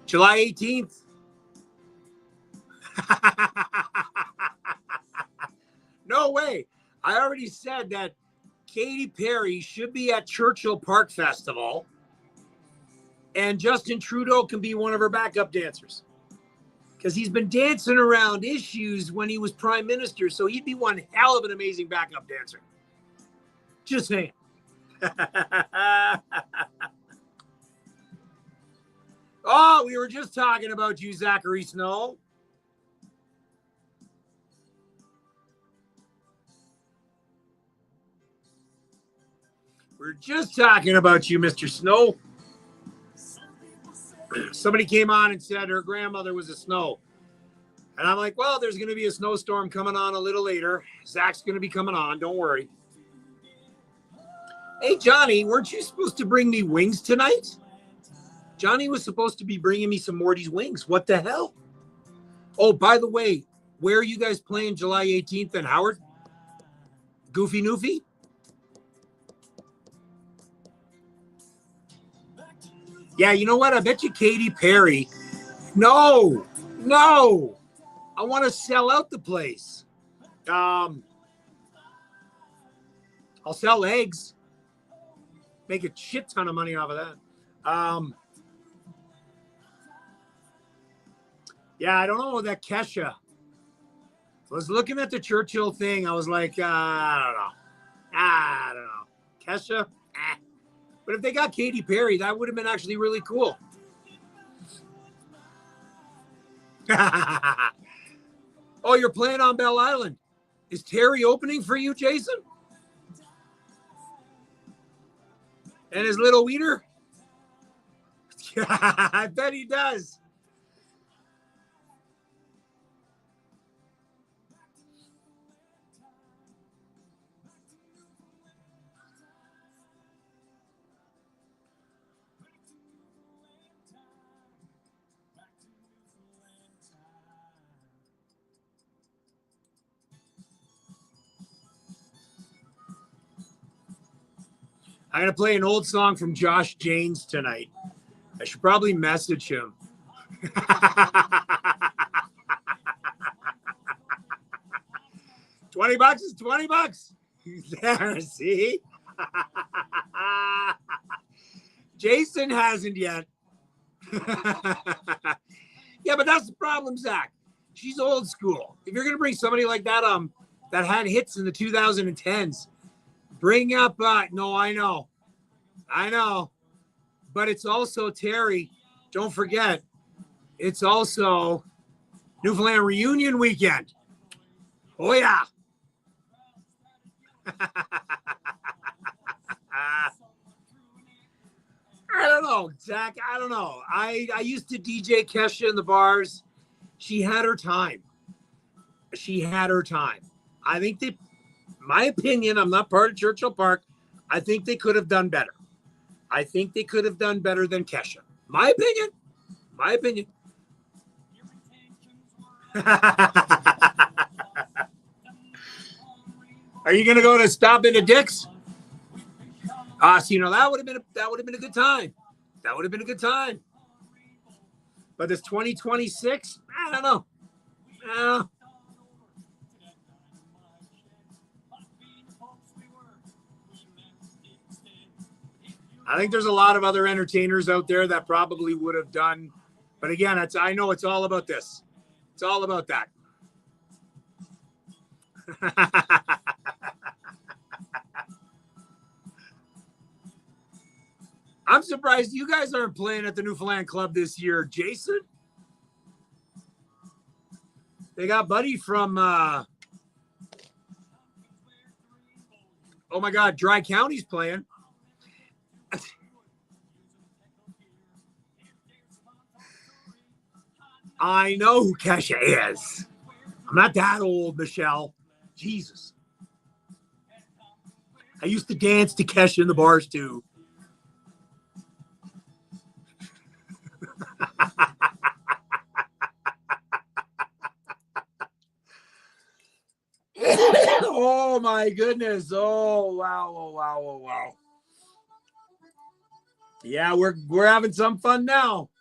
July 18th. No way. I already said that Katy Perry should be at Churchill Park Festival, and Justin Trudeau can be one of her backup dancers. Because he's been dancing around issues when he was prime minister, so he'd be one hell of an amazing backup dancer. Just saying. Oh, we were just talking about you, Zachary Snow. We're just talking about you, Mr. Snow. Somebody came on and said her grandmother was a Snow. And I'm like, well, there's going to be a snowstorm coming on a little later. Zach's going to be coming on. Don't worry. Hey, Johnny, weren't you supposed to bring me wings tonight? Johnny was supposed to be bringing me some Morty's wings. What the hell? Oh, by the way, where are you guys playing July 18th in Howard? Goofy Noofy? Yeah, you know what? I bet you Katy Perry. No. I want to sell out the place. I'll sell eggs. Make a shit ton of money off of that. Yeah, I don't know that Kesha. I was looking at the Churchill thing. I was like, I don't know. Kesha? But if they got Katy Perry, that would have been actually really cool. Oh, you're playing on Bell Island. Is Terry opening for you, Jason? And his little wiener? I bet he does. I'm going to play an old song from Josh James tonight. I should probably message him. $20 is $20. There, see? Jason hasn't yet. Yeah, but that's the problem, Zach. She's old school. If you're gonna bring somebody like that, that had hits in the 2010s, bring up. No, I know, but it's also Terry. Don't forget, it's also Newfoundland reunion weekend. Oh yeah. I don't know, Zach. I don't know. I used to DJ Kesha in the bars. She had her time. I think my opinion, I'm not part of Churchill Park. I think they could have done better. I think they could have done better than Kesha. My opinion. Are you gonna go to Stop Into Dick's? So that would have been a good time. But this 2026, I don't know. I think there's a lot of other entertainers out there that probably would have done, but again, I know it's all about this. It's all about that. I'm surprised you guys aren't playing at the Newfoundland Club this year, Jason. They got Buddy from, oh my God, Dry County's playing. I know who Kesha is. I'm not that old, Michelle. Jesus. I used to dance to Kesha in the bars, too. Oh, my goodness. Oh, wow. Yeah, we're having some fun now.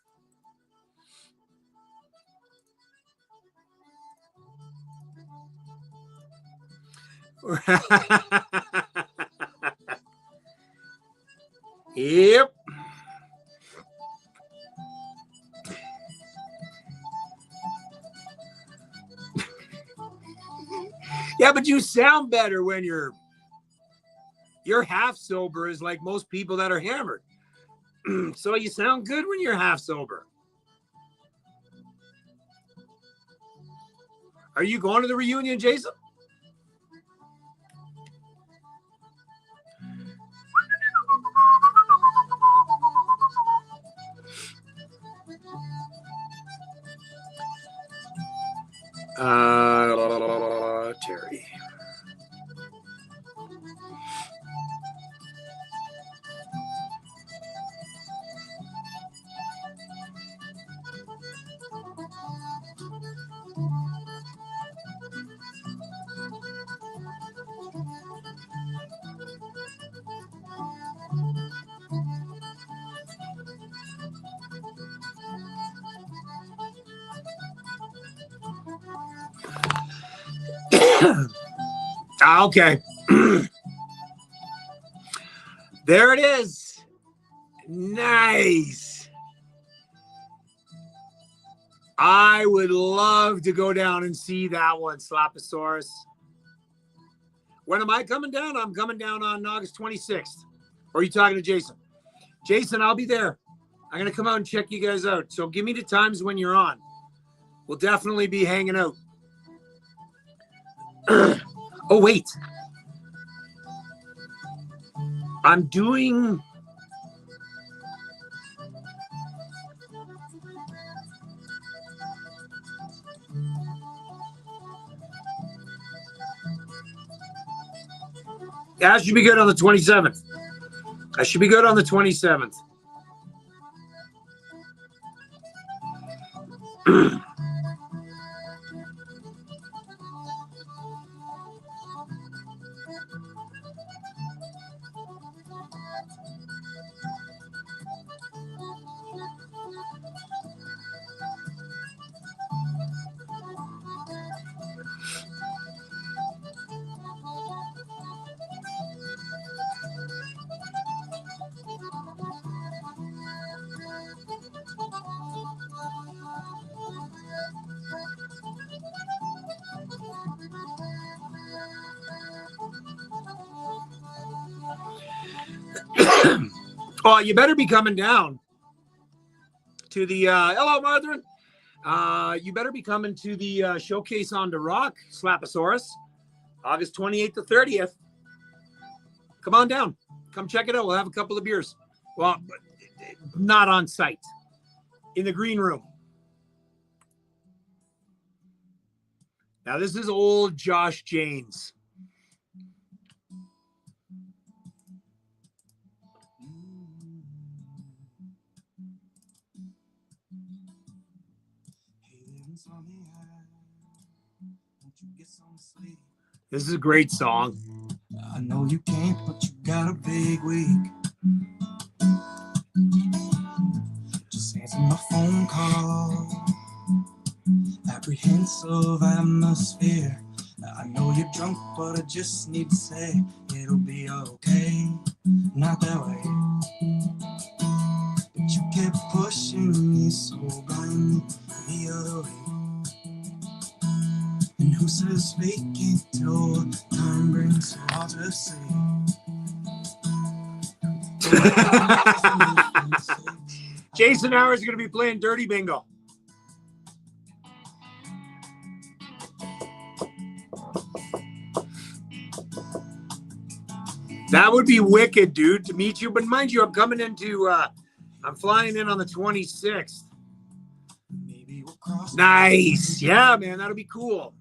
Yep. Yeah, but you sound better when you're half sober, is like most people that are hammered. So you sound good when you're half sober. Are you going to the reunion, Jason? Terry. Okay. There it is. Nice. I would love to go down and see that one, Sloposaurus. When am I coming down? I'm coming down on August 26th. Or are you talking to Jason? Jason, I'll be there. I'm going to come out and check you guys out. So give me the times when you're on. We'll definitely be hanging out. Oh, wait. I'm doing... Yeah, I should be good on the 27th. I should be good on the 27th. Oh, you better be coming down to the hello, Martha. You better be coming to the showcase on the Rock, Slaposaurus, August 28th to 30th. Come on down. Come check it out. We'll have a couple of beers. Well, not on site. In the green room. Now, this is old Josh Janes. This is a great song. I know you can't, but you got a big week. Just answer my phone call. Apprehensive atmosphere. I know you're drunk, but I just need to say it'll be okay. Not that way. But you kept pushing me so blindly the other way. And who says speaking till time brings, so I'll just say. Jason Howard's going to be playing Dirty Bingo. That would be wicked, dude, to meet you. But mind you, I'm coming into, I'm flying in on the 26th. Nice. Yeah, man, that'll be cool.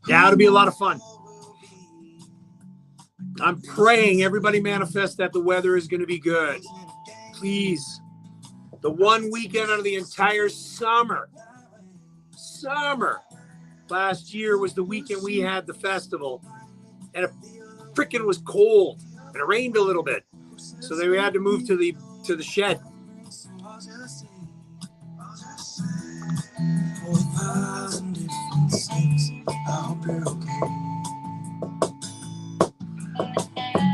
Yeah, it'll be a lot of fun. I'm praying everybody manifest that the weather is going to be good. Please. The one weekend out of the entire summer. Last year was the weekend we had the festival. And it frickin' was cold. And it rained a little bit. So they had to move to the shed.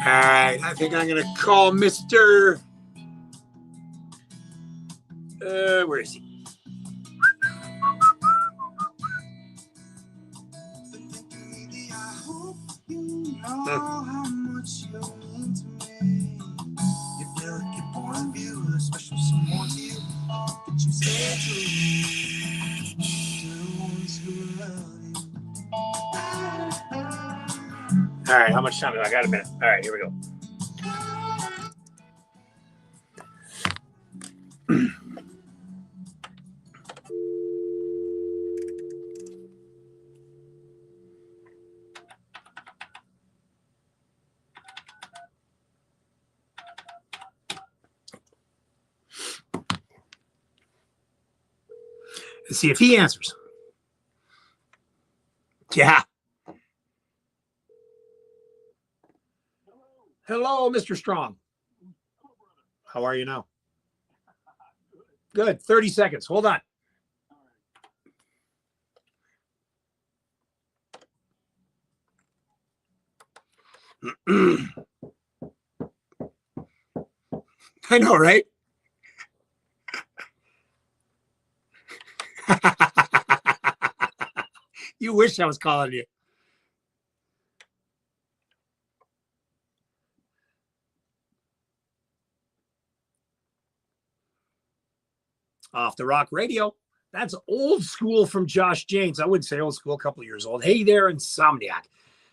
All right, I think I'm going to call Mr. Where is he? All right, how much time do I got? A minute. All right, here we go. Let's see if he answers. Yeah. Hello, Mr. Strong. How are you now? Good. 30 seconds. Hold on. I know, right? You wish I was calling you. Off the Rock Radio. That's old school from Josh Janes. I wouldn't say old school, a couple of years old. Hey there, Insomniac.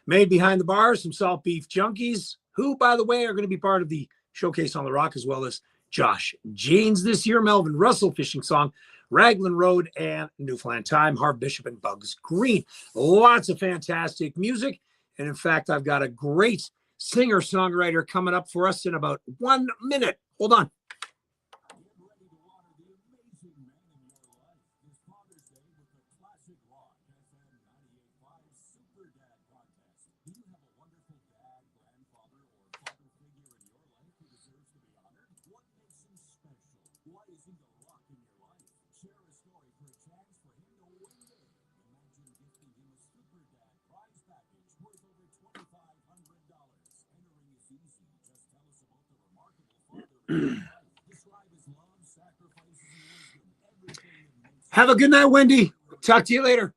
Made behind the bars, some Salt Beef Junkies, who, by the way, are going to be part of the showcase on the Rock, as well as Josh Janes this year. Melvin Russell, Fishing Song, Raglan Road, and Newfoundland Time, Harv Bishop, and Bugs Green. Lots of fantastic music. And in fact, I've got a great singer-songwriter coming up for us in about 1 minute. Hold on. Have a good night, Wendy. Talk to you later.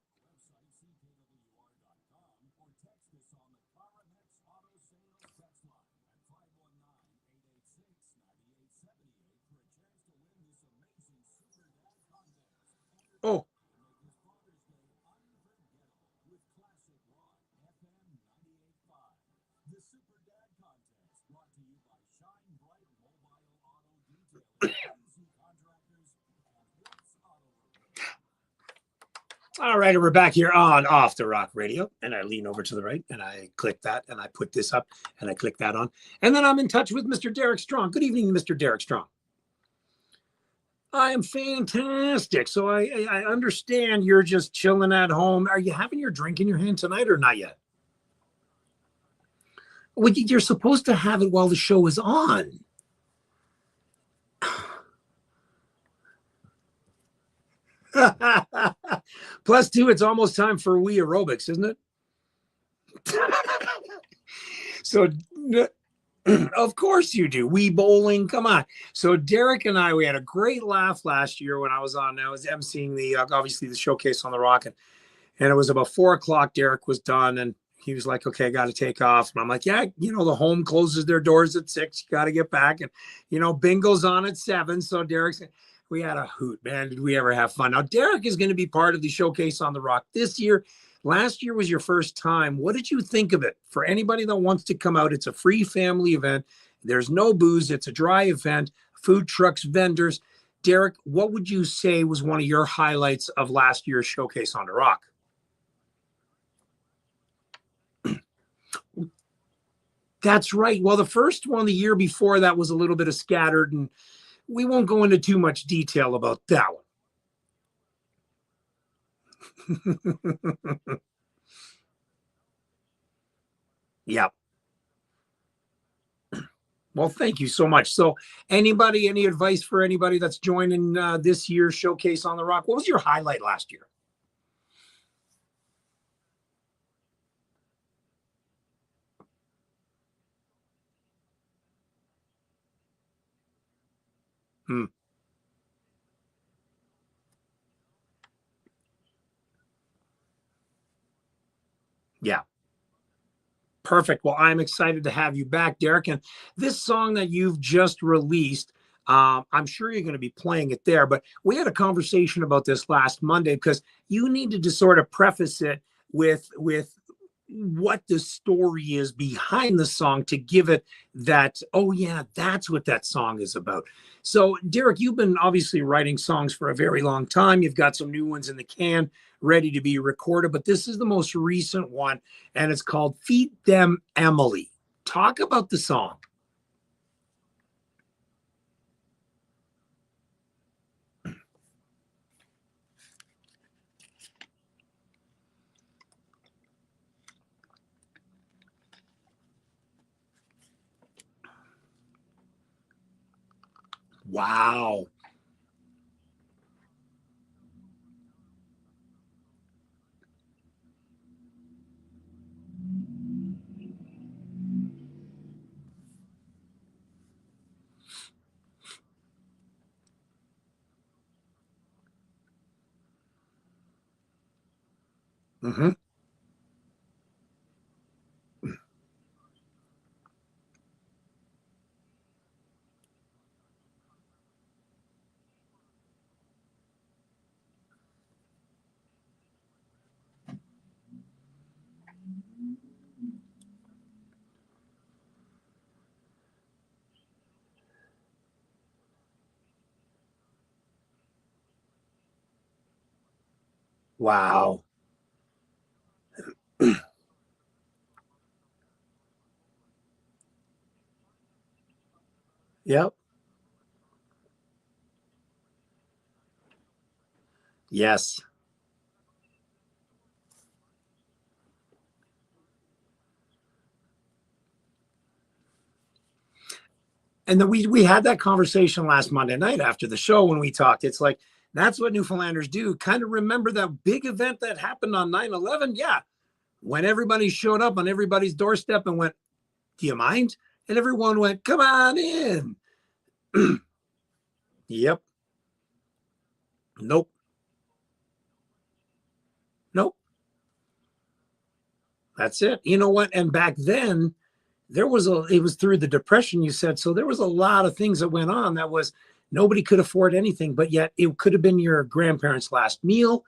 All right, and we're back here on Off the Rock Radio, and I lean over to the right, and I click that, and I put this up, and I click that on, and then I'm in touch with Mr. Derek Strong. Good evening, Mr. Derek Strong. I am fantastic. So I understand you're just chilling at home. Are you having your drink in your hand tonight or not yet? Well, you're supposed to have it while the show is on. Plus two, it's almost time for Wii aerobics, isn't it? So, of course you do. Wii bowling, come on. So Derek and I, we had a great laugh last year when I was on. I was emceeing the obviously the showcase on the Rock, and it was about 4:00. Derek was done, and he was like, "Okay, I got to take off." And I'm like, "Yeah, the home closes their doors at 6. You got to get back." And bingo's on at 7. So Derek's. We had a hoot, man. Did we ever have fun? Now, Derek is going to be part of the Showcase on the Rock this year. Last year was your first time. What did you think of it? For anybody that wants to come out, it's a free family event. There's no booze. It's a dry event, food trucks, vendors. Derek, what would you say was one of your highlights of last year's Showcase on the Rock? That's right. Well, the first one the year before that was a little bit of scattered, and we won't go into too much detail about that one. Yeah. Well, thank you so much. So any advice for anybody that's joining this year's Showcase on the Rock? What was your highlight last year? Yeah. Perfect. Well, I'm excited to have you back, Derek. And this song that you've just released, I'm sure you're going to be playing it there, but we had a conversation about this last Monday because you needed to sort of preface it with what the story is behind the song to give it that, oh yeah, that's what that song is about. So Derek, you've been obviously writing songs for a very long time. You've got some new ones in the can ready to be recorded, but this is the most recent one, and it's called Feed Them Emily. Talk about the song. Wow. Mm-hmm. Wow. Yep. Yes. And then we had that conversation last Monday night after the show when we talked. It's like, that's what Newfoundlanders do. Kind of remember that big event that happened on 9/11? Yeah. When everybody showed up on everybody's doorstep and went, do you mind? And everyone went, come on in. Yep. Nope. Nope. That's it. You know what? And back then, it was through the Depression, you said. So there was a lot of things that went on that was nobody could afford anything, but yet it could have been your grandparents' last meal.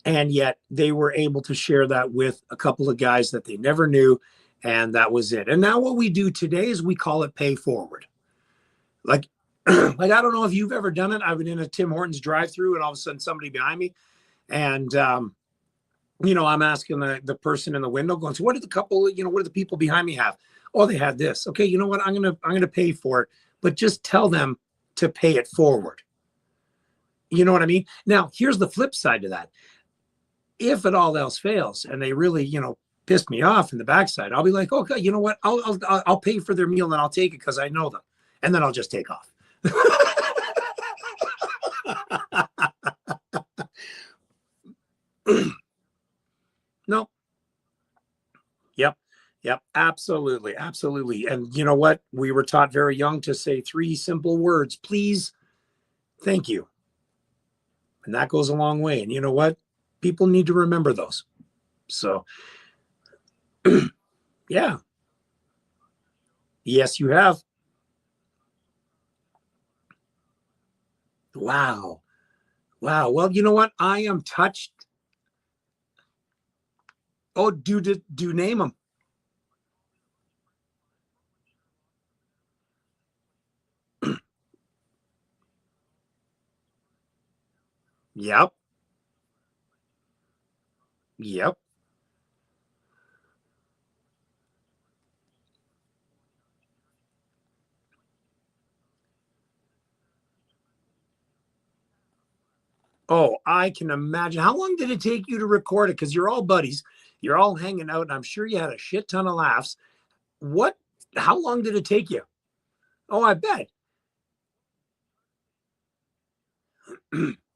And yet they were able to share that with a couple of guys that they never knew. And that was it. And now what we do today is we call it pay forward. Like I don't know if you've ever done it. I've been in a Tim Hortons drive-through and all of a sudden somebody behind me And, I'm asking the person in the window going, so what did the couple, what do the people behind me have? Oh, they had this. Okay. You know what? I'm going to pay for it, but just tell them to pay it forward. You know what I mean? Now, here's the flip side to that. If it all else fails and they really, pissed me off in the backside, I'll be like, okay, you know what? I'll pay for their meal and I'll take it because I know them. And then I'll just take off. No. Yep. Absolutely. Absolutely. And you know what? We were taught very young to say 3 simple words: please, thank you. And that goes a long way. And you know what? People need to remember those. So, yeah. Yes, you have. Wow. Well, you know what? I am touched. Oh, do name them. Yep. Oh, I can imagine. How long did it take you to record it? Because you're all buddies. You're all hanging out, and I'm sure you had a shit ton of laughs. How long did it take you? Oh, I bet.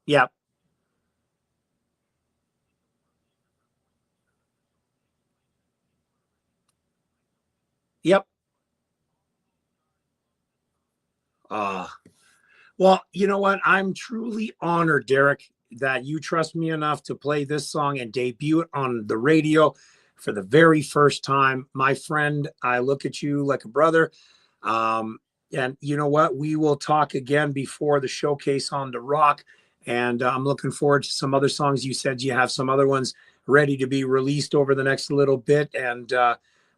Yep. Yep. Well, you know what? I'm truly honored, Derek, that you trust me enough to play this song and debut it on the radio for the very first time. My friend, I look at you like a brother. And you know what? We will talk again before the showcase on the Rock. And I'm looking forward to some other songs. You said you have some other ones ready to be released over the next little bit. And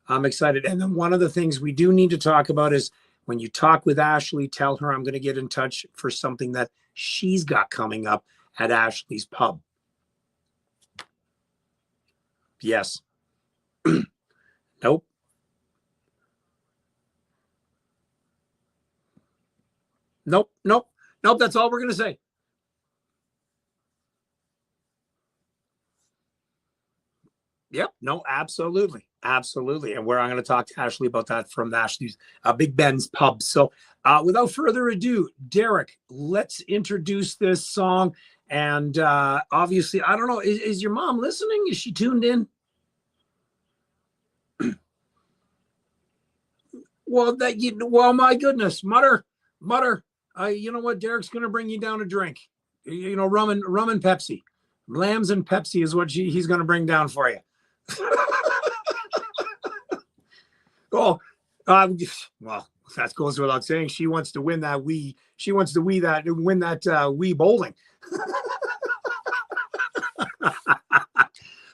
I'm excited. And then one of the things we do need to talk about is when you talk with Ashley, tell her I'm going to get in touch for something that she's got coming up at Ashley's Pub. Yes. Nope. That's all we're going to say. Yep. No, absolutely. Absolutely. And I'm going to talk to Ashley about that from Ashley's Big Ben's Pub. So without further ado, Derek, let's introduce this song. And obviously, I don't know, is your mom listening? Is she tuned in? Well, my goodness, Mutter, you know what? Derek's going to bring you down a drink. Rum and Pepsi. Lambs and Pepsi is what he's going to bring down for you. Well, that goes without saying. She wants to win that Wii. She wants to win that Wii bowling.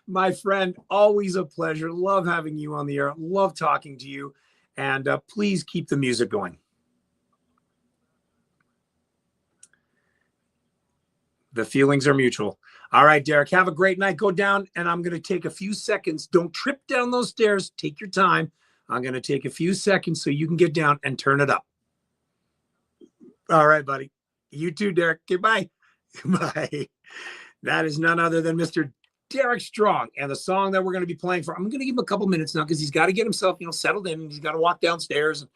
My friend, always a pleasure. Love having you on the air. Love talking to you. And please keep the music going. The feelings are mutual. All right, Derek, have a great night. Go down, and I'm going to take a few seconds. Don't trip down those stairs. Take your time. I'm going to take a few seconds so you can get down and turn it up. All right, buddy. You too, Derek. Goodbye. Bye. That is none other than Mr. Derek Strong. And the song that we're going to be playing for, I'm going to give him a couple minutes now because he's got to get himself, settled in. He's got to walk downstairs.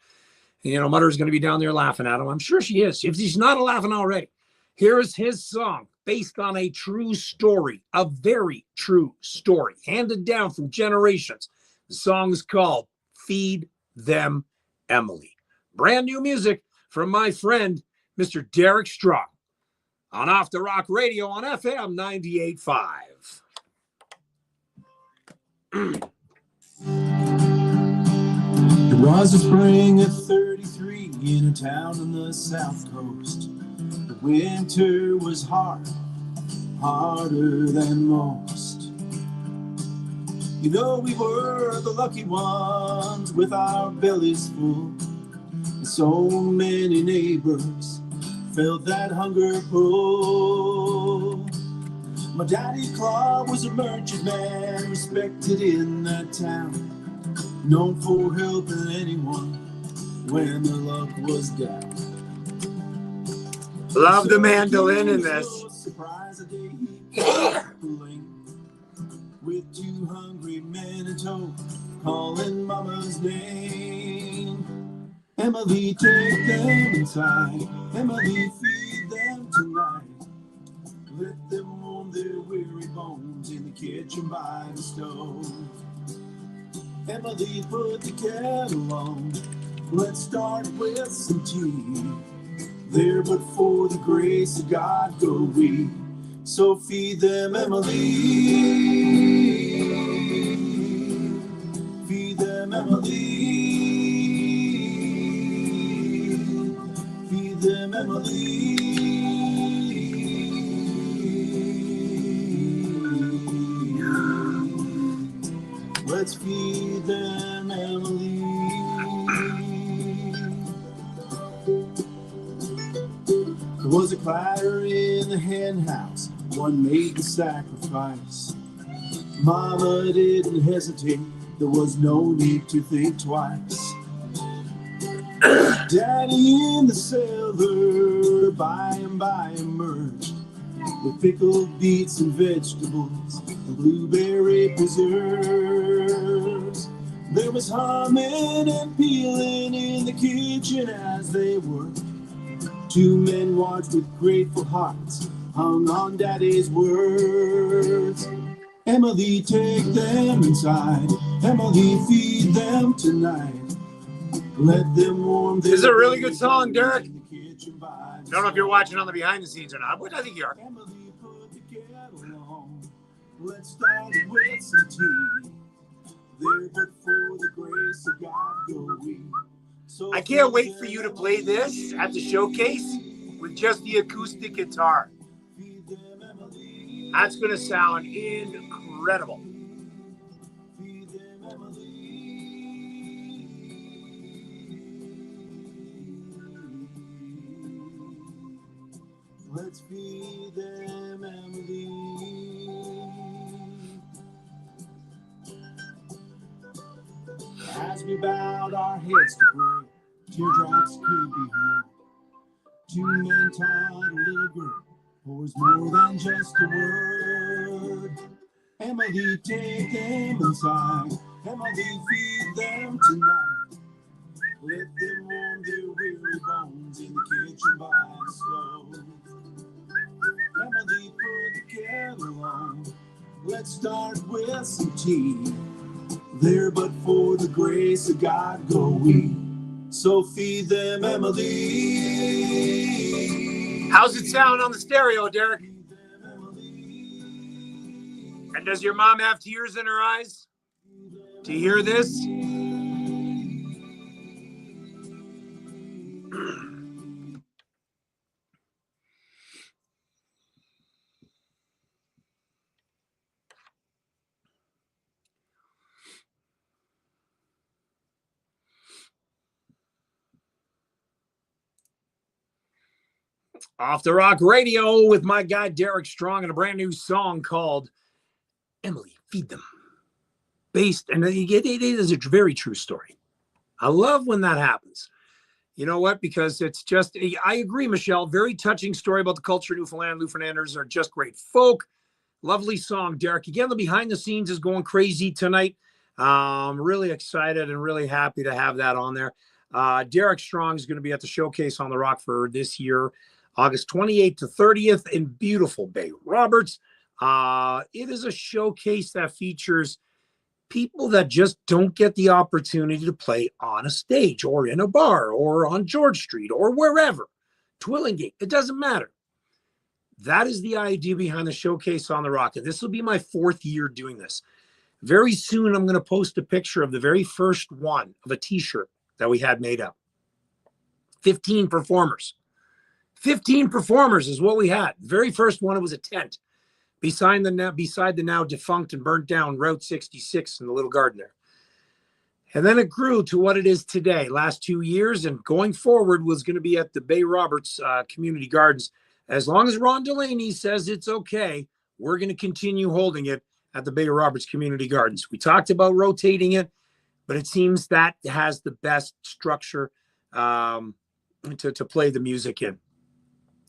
And, Mother's going to be down there laughing at him. I'm sure she is. If she's not laughing already. Here is his song based on a true story, a very true story, handed down from generations. The song is called Feed Them, Emily. Brand new music from my friend, Mr. Derek Strong, on Off the Rock Radio on FM 98.5. It was a spring of 33 in a town on the south coast. The winter was hard, harder than most. We were the lucky ones with our bellies full. And so many neighbors felt that hunger pull. My daddy Claw was a merchant man, respected in that town, known for helping anyone when their luck was down. Love the mandolin in this. Surprise, a day he came pulling with 2 hungry men in tow, calling mama's name. Emily, take them inside. Emily, feed them tonight. Let them warm their weary bones in the kitchen by the stove. Emily, put the kettle on. Let's start with some tea. There but for the grace of God go we. So feed them, Emily. Feed them, Emily. Feed them, Emily. Let's feed them, Emily. There was a clatter in the hen house. One made the sacrifice. Mama didn't hesitate. There was no need to think twice. Daddy in the cellar by and by emerged with pickled beets and vegetables and blueberry preserves. There was humming and peeling in the kitchen as they worked. 2 men watched with grateful hearts, hung on Daddy's words. Emily, take them inside. Emily, feed them tonight. Let them warm their... This is a really good song, Derek. in the kitchen by I the don't know if you're stove. watching on the behind the scenes or not, but I think you are. Emily, put the kettle on. Let's start with some tea. There but for the grace of God go we. So I can't wait for you to play this at the showcase with just the acoustic guitar. feed them, Emily. That's going to sound incredible. Feed them, Emily. Let's feed them, Emily. As we bowed our heads to pray, teardrops could be heard. 2 men taught a little girl, pours more than just a word. Emily, take them inside. Emily, feed them tonight. Let them warm their weary bones in the kitchen by the stove. Emily, put the kettle on. Let's start with some tea. There but for the grace of God go we. So feed them, Emily. How's it sound on the stereo, Derek? Feed them, Emily. And does your mom have tears in her eyes to hear this? Off the Rock Radio with my guy Derek Strong and a brand new song called Emily, Feed Them. Based, and it is a very true story. I love when that happens. You know what? Because it's just, I agree, Michelle, very touching story about the culture of Newfoundland. Newfoundlanders are just great folk. Lovely song, Derek. Again, the behind the scenes is going crazy tonight. I'm really excited and really happy to have that on there. Derek Strong is going to be at the Showcase on the Rock for this year, August 28th to 30th in beautiful Bay Roberts. It is a showcase that features people that just don't get the opportunity to play on a stage or in a bar or on George Street or wherever. Twillingate, it doesn't matter. That is the idea behind the Showcase on the Rock. And this will be my 4th year doing this. Very soon, I'm going to post a picture of the very first one of a t-shirt that we had made up. 15 performers. 15 performers is what we had. The very first one, it was a tent beside the now defunct and burnt down Route 66 in the little garden there. And then it grew to what it is today. Last 2 years and going forward was going to be at the Bay Roberts Community Gardens. As long as Ron Delaney says it's okay, we're going to continue holding it at the Bay of Roberts Community Gardens. We talked about rotating it, but it seems that has the best structure to play the music in.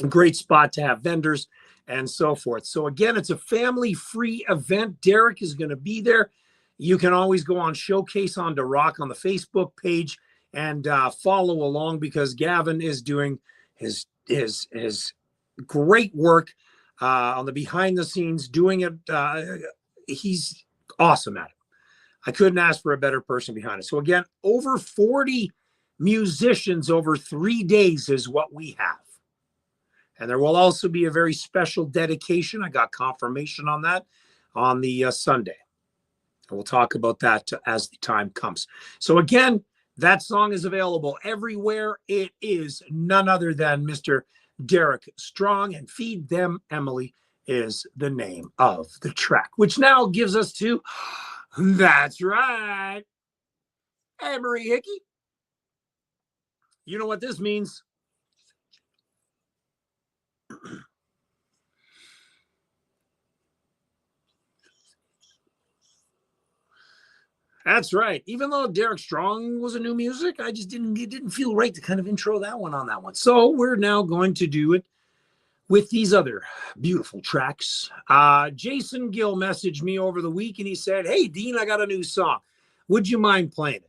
A great spot to have vendors and so forth. So again, it's a family-free event. Derek is going to be there. You can always go on Showcase on the Rock on the Facebook page and follow along, because Gavin is doing his great work on the behind the scenes, doing it. He's awesome at it. I couldn't ask for a better person behind it. So again, over 40 musicians over 3 days is what we have. And there will also be a very special dedication. I got confirmation on that on the Sunday. And we'll talk about that as the time comes. So again, that song is available everywhere. It is none other than Mr. Derek Strong, and Feed Them Emily is the name of the track, which now gives us to, that's right, hey, Marie Hickey. You know what this means. That's right. Even though Derek Strong was a new music, it didn't feel right to kind of intro that one on that one. So we're now going to do it with these other beautiful tracks. Jason Gill messaged me over the week and he said, hey, Dean, I got a new song. Would you mind playing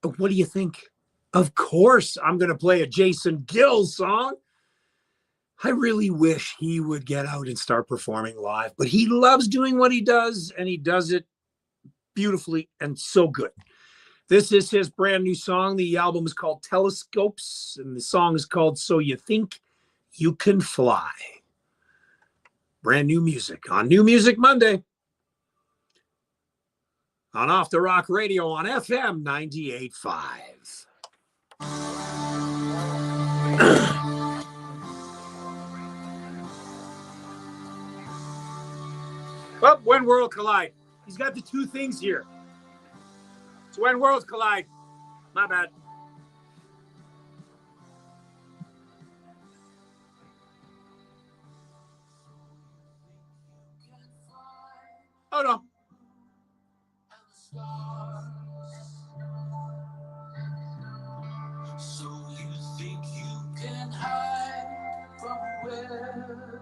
it? What do you think? Of course, I'm going to play a Jason Gill song. I really wish he would get out and start performing live, but he loves doing what he does, and he does it beautifully and so good. This is his brand new song. The album is called Telescopes, and the song is called So You Think You Can Fly. Brand new music on New Music Monday on Off the Rock Radio on FM 98.5. Oh, When Worlds Collide. He's got the two things here. It's When Worlds Collide. My bad. Oh, no. So you think you can hide from wherever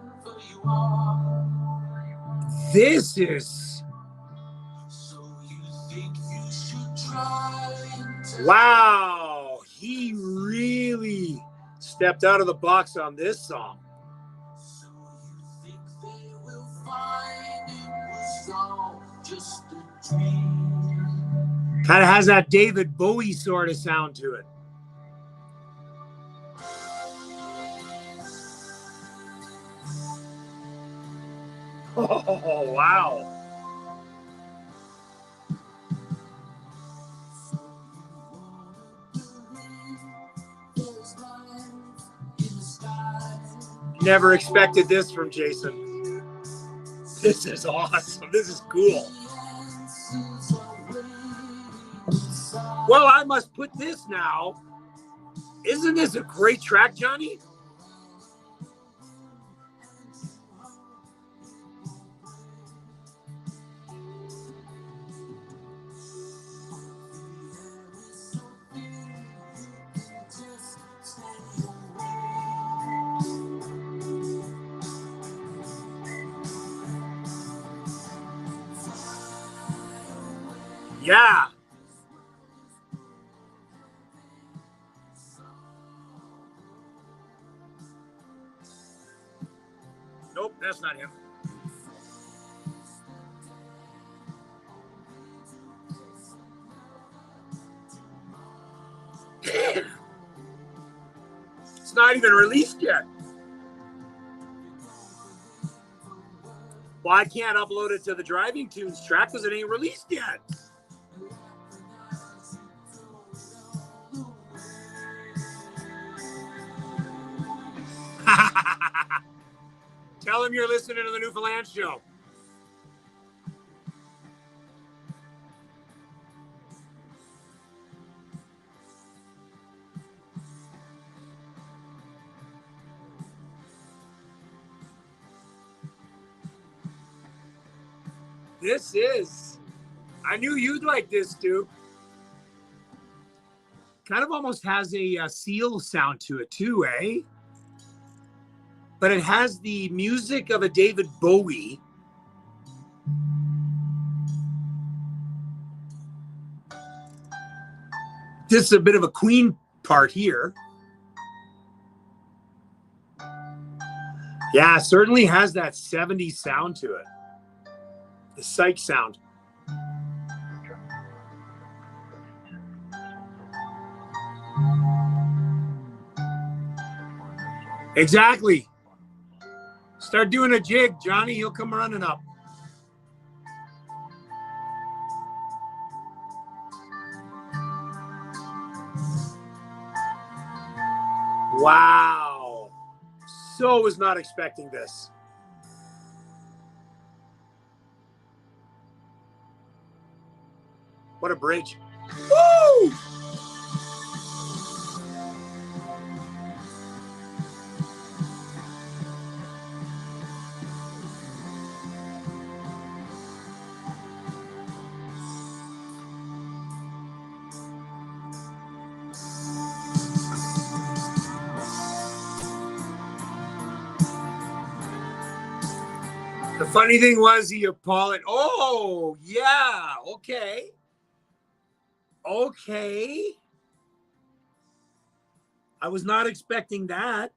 you are? This is... So you think you should try and wow. He really stepped out of the box on this song. so you think they will find it was all just a dream? Kind of has that David Bowie sort of sound to it. Oh, wow. Never expected this from Jason. This is awesome. This is cool. Well, I must put this now. Isn't this a great track, Johnny? Yeah. Nope, that's not him. It's not even released yet. Well, I can't upload it to the Driving Tunes track because it ain't released yet. Tell him you're listening to the Newfoundland Show. This is. I knew you'd like this, Duke. Kind of almost has a seal sound to it too, eh? But it has the music of a David Bowie. This is a bit of a Queen part here. Yeah, it certainly has that 70s sound to it. The psych sound. Exactly. Start doing a jig, Johnny. He'll come running up. Wow. So was not expecting this. What a bridge. Woo! The funny thing was he apologized. Oh, yeah. Okay. Okay. I was not expecting that.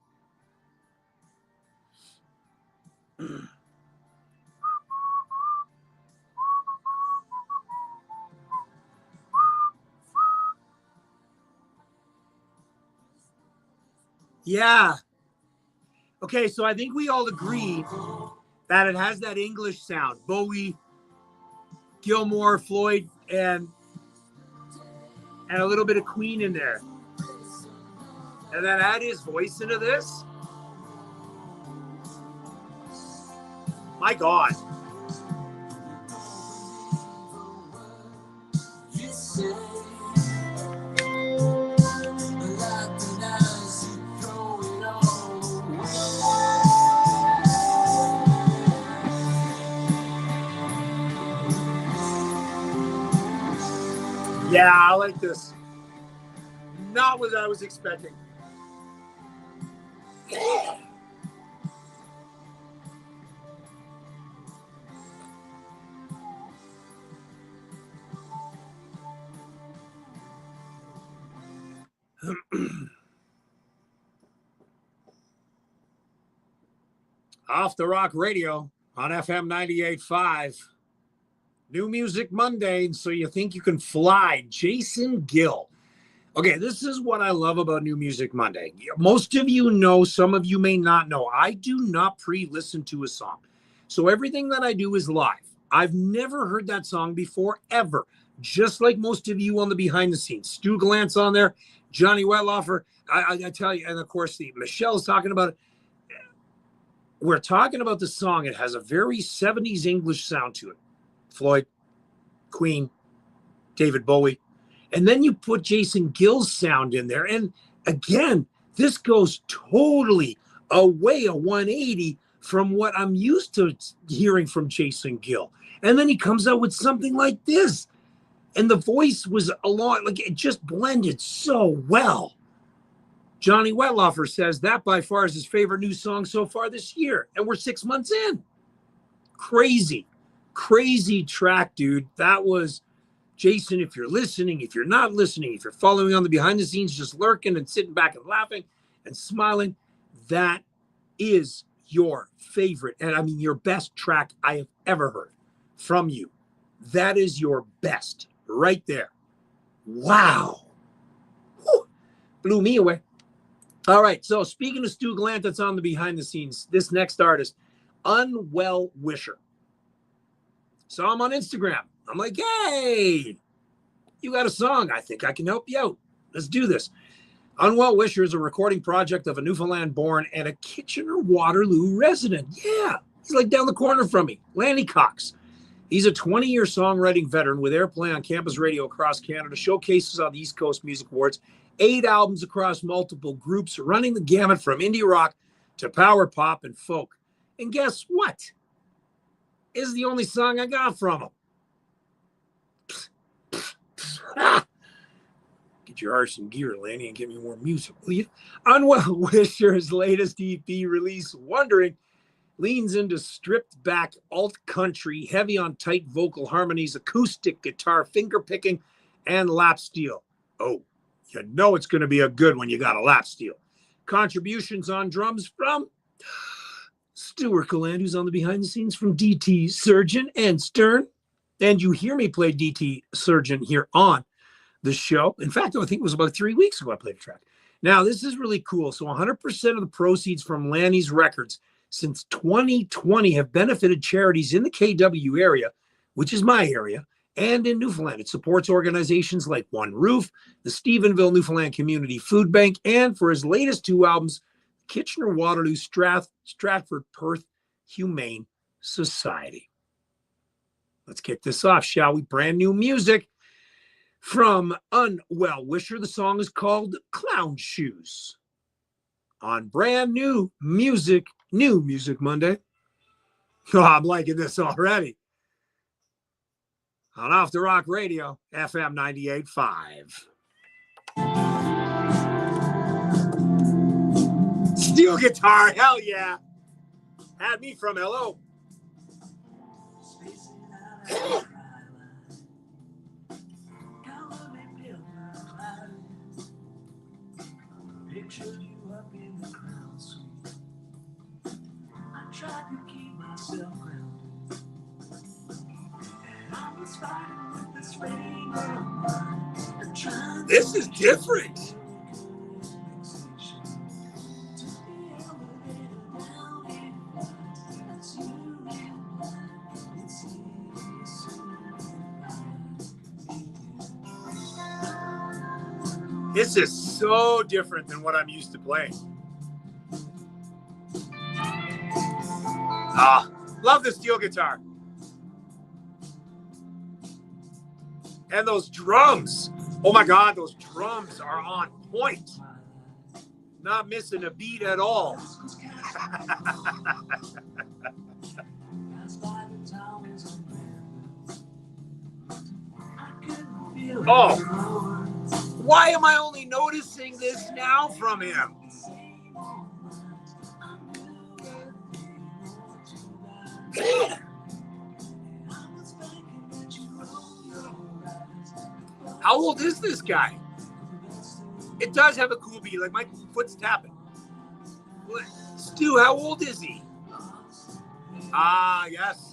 Yeah. Okay, so I think we all agree that it has that English sound. Bowie, Gilmore, Floyd, and a little bit of Queen in there. And then add his voice into this. My God. Yeah, I like this. Not what I was expecting. Off the Rock Radio on FM 98.5. New Music Monday, so you think you can fly. Jason Gill. Okay, this is what I love about New Music Monday. Most of you know, some of you may not know. I do not pre-listen to a song. So everything that I do is live. I've never heard that song before, ever. Just like most of you on the behind the scenes. Stu Glantz on there, Johnny Wettloffer. I tell you, and of course, Michelle's talking about it. We're talking about the song. It has a very 70s English sound to it. Floyd, Queen, David Bowie. And then you put Jason Gill's sound in there. And again, this goes totally away, a 180 from what I'm used to hearing from Jason Gill. And then he comes out with something like this. And the voice was like it just blended so well. Johnny Wettloffer says that by far is his favorite new song so far this year. And we're 6 months in. Crazy track, dude. That was Jason. If you're listening, if you're not listening, if you're following on the behind the scenes, just lurking and sitting back and laughing and smiling, that is your favorite. And I mean, your best track I have ever heard from you. That is your best right there. Wow. Whew. Blew me away. All right. So speaking of Stu Glant, that's on the behind the scenes, this next artist, Unwell Wisher. Saw him on Instagram. I'm like, hey, you got a song. I think I can help you out. Let's do this. Unwell Wisher is a recording project of a Newfoundland born and a Kitchener-Waterloo resident. Yeah, he's like down the corner from me. Lanny Cox. He's a 20-year songwriting veteran with airplay on campus radio across Canada, showcases on the East Coast Music Awards, 8 albums across multiple groups, running the gamut from indie rock to power pop and folk. And guess what? is the only song I got from him. Ah! Get your arse in gear, Lanny, and get me more music, will you? Unwell Wisher's latest EP release, Wondering, leans into stripped back alt country, heavy on tight vocal harmonies, acoustic guitar, finger picking, and lap steel. Oh, you know it's going to be a good one. You got a lap steel. Contributions on drums from Stuart Galland, who's on the behind the scenes from DT Surgeon and Stern. And you hear me play DT Surgeon here on the show. In fact, I think it was about 3 weeks ago I played a track. Now, this is really cool. So 100% of the proceeds from Lanny's records since 2020 have benefited charities in the KW area, which is my area, and in Newfoundland. It supports organizations like One Roof, the Stephenville Newfoundland Community Food Bank, and for his latest 2 albums, Kitchener-Waterloo Stratford Perth Humane Society. Let's kick this off, shall we? Brand new music from Unwell Wisher. The song is called Clown Shoes. On brand new music Monday. Oh, I'm liking this already. On Off the Rock Radio, FM 98.5. Steel guitar, hell yeah. Had me from hello. Pictured you up in the crown suite. I tried to keep myself grounded, and I was fighting with this rain of mine. This is different. This is so different than what I'm used to playing. Ah, love the steel guitar. And those drums. Oh my God, those drums are on point. Not missing a beat at all. Oh. Why am I only noticing this now from him? How old is this guy? It does have a cool beat, like my foot's tapping. Stu, how old is he? Ah, yes.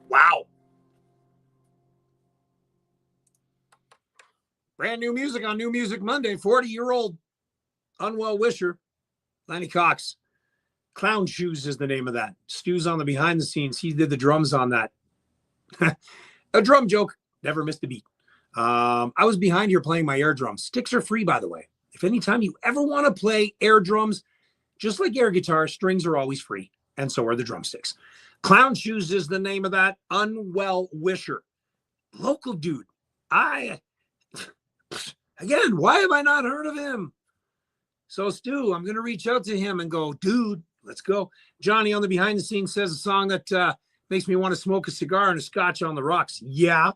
Wow. Brand new music on New Music Monday. 40-year-old Unwell Wisher, Lanny Cox. Clown Shoes is the name of that. Stu's on the behind the scenes. He did the drums on that. A drum joke. Never missed a beat. I was behind here playing my air drums. Sticks are free, by the way. If anytime you ever want to play air drums, just like air guitar, strings are always free. And so are the drumsticks. Clown Shoes is the name of that. Unwell Wisher. Local dude. Again, why have I not heard of him? So, Stu, I'm going to reach out to him and go, dude, let's go. Johnny on the behind the scenes says a song that makes me want to smoke a cigar and a scotch on the rocks. Yeah,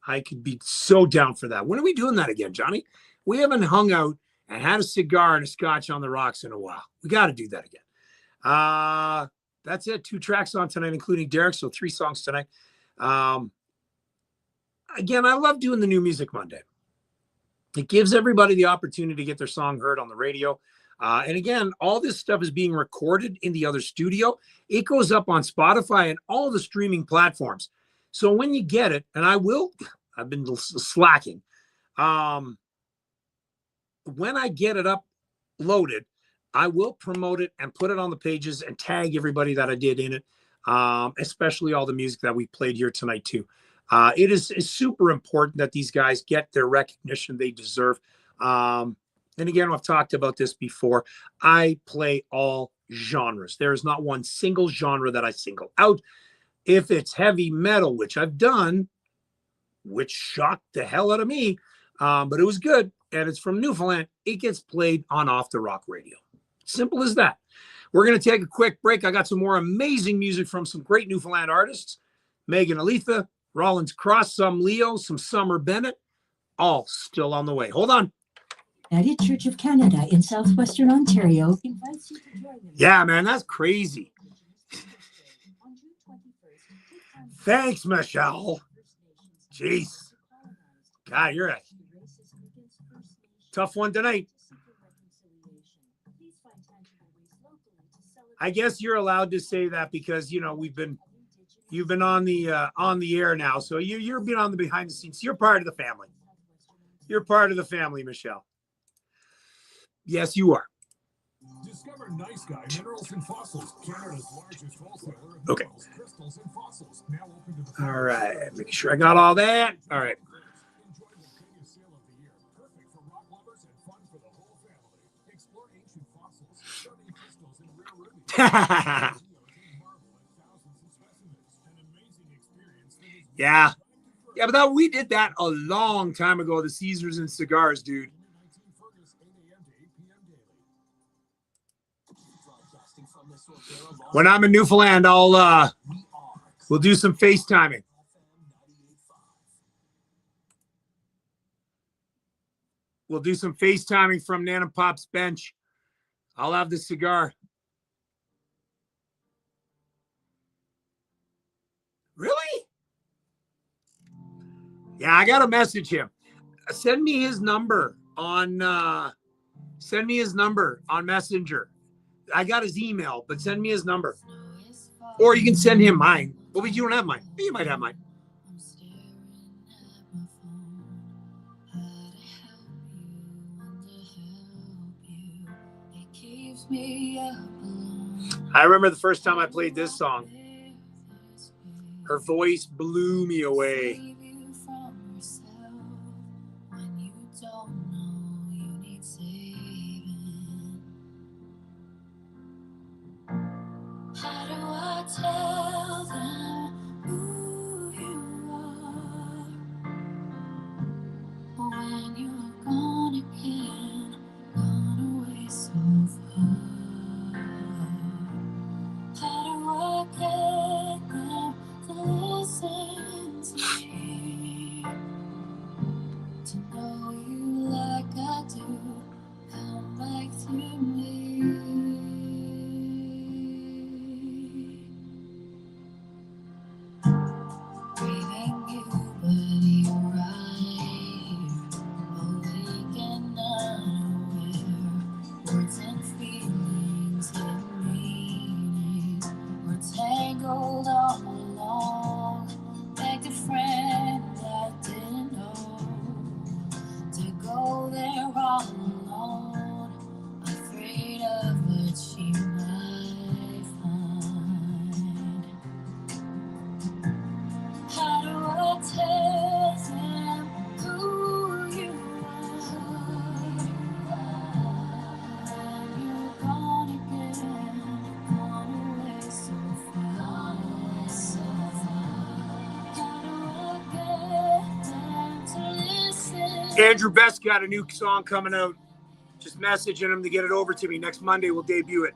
I could be so down for that. When are we doing that again, Johnny? We haven't hung out and had a cigar and a scotch on the rocks in a while. We got to do that again. That's it. 2 tracks on tonight, including Derek. So 3 songs tonight. Again, I love doing the New Music Monday. It gives everybody the opportunity to get their song heard on the radio. And again, all this stuff is being recorded in the other studio. It goes up on Spotify and all the streaming platforms. So when you get it, and I've been slacking. When I get it uploaded, I will promote it and put it on the pages and tag everybody that I did in it, especially all the music that we played here tonight too. It is super important that these guys get their recognition they deserve. And again, I've talked about this before. I play all genres. There is not one single genre that I single out. If it's heavy metal, which I've done, which shocked the hell out of me, but it was good, and it's from Newfoundland, it gets played on Off the Rock Radio. Simple as that. We're going to take a quick break. I got some more amazing music from some great Newfoundland artists. Megan Aletha, Rollins Cross, some Leo, some Summer Bennett, all still on the way. Hold on. United Church of Canada in southwestern Ontario invites you to join them. Yeah, man, that's crazy. Thanks, Michelle. Jeez. God, you're a tough one tonight. I guess you're allowed to say that because, you know, you've been on the air now. So you're being on the behind the scenes. You're part of the family. You're part of the family, Michelle. Yes, you are. Discover Nice Guy Minerals and Fossils, Canada's largest wholesaler of Okay. minerals, crystals, and fossils. Now open to the All right. Making sure I got all that. All right. Enjoy the biggest sale of the year. Perfect for rock lovers and fun for the whole family. Explore ancient fossils, stunning crystals, and rare rubies. Thousands of specimens. An amazing experience that is Yeah. Yeah, but we did that a long time ago, the Caesars and Cigars, dude. 19 Fergus, 8 a.m. to 8 p.m. daily. Broadcasting from the Sortera Law When I'm in Newfoundland, we'll do some FaceTiming. We'll do some FaceTiming from Nana Pop's bench. I'll have the cigar. Really? Yeah, I gotta message him. Send me his number on Messenger. I got his email, but send me his number. Or you can send him mine. Well, but you don't have mine. You might have mine. I remember the first time I played this song. Her voice blew me away. How do I tell them who you are when you're gone again, gone away so far? How do I get them to listen to me, to know you like I do, come back to me? Breathing you, but you're right here, awake and unaware. Words and feelings give meaning. We're tangled all along. Begged a friend that didn't know to go there all alone, afraid of what she might find. How do I tell them who you are when you're gone again, gone away so far? How do I get them to listen? Andrew Best got a new song coming out. Just messaging him to get it over to me. Next Monday, we'll debut it.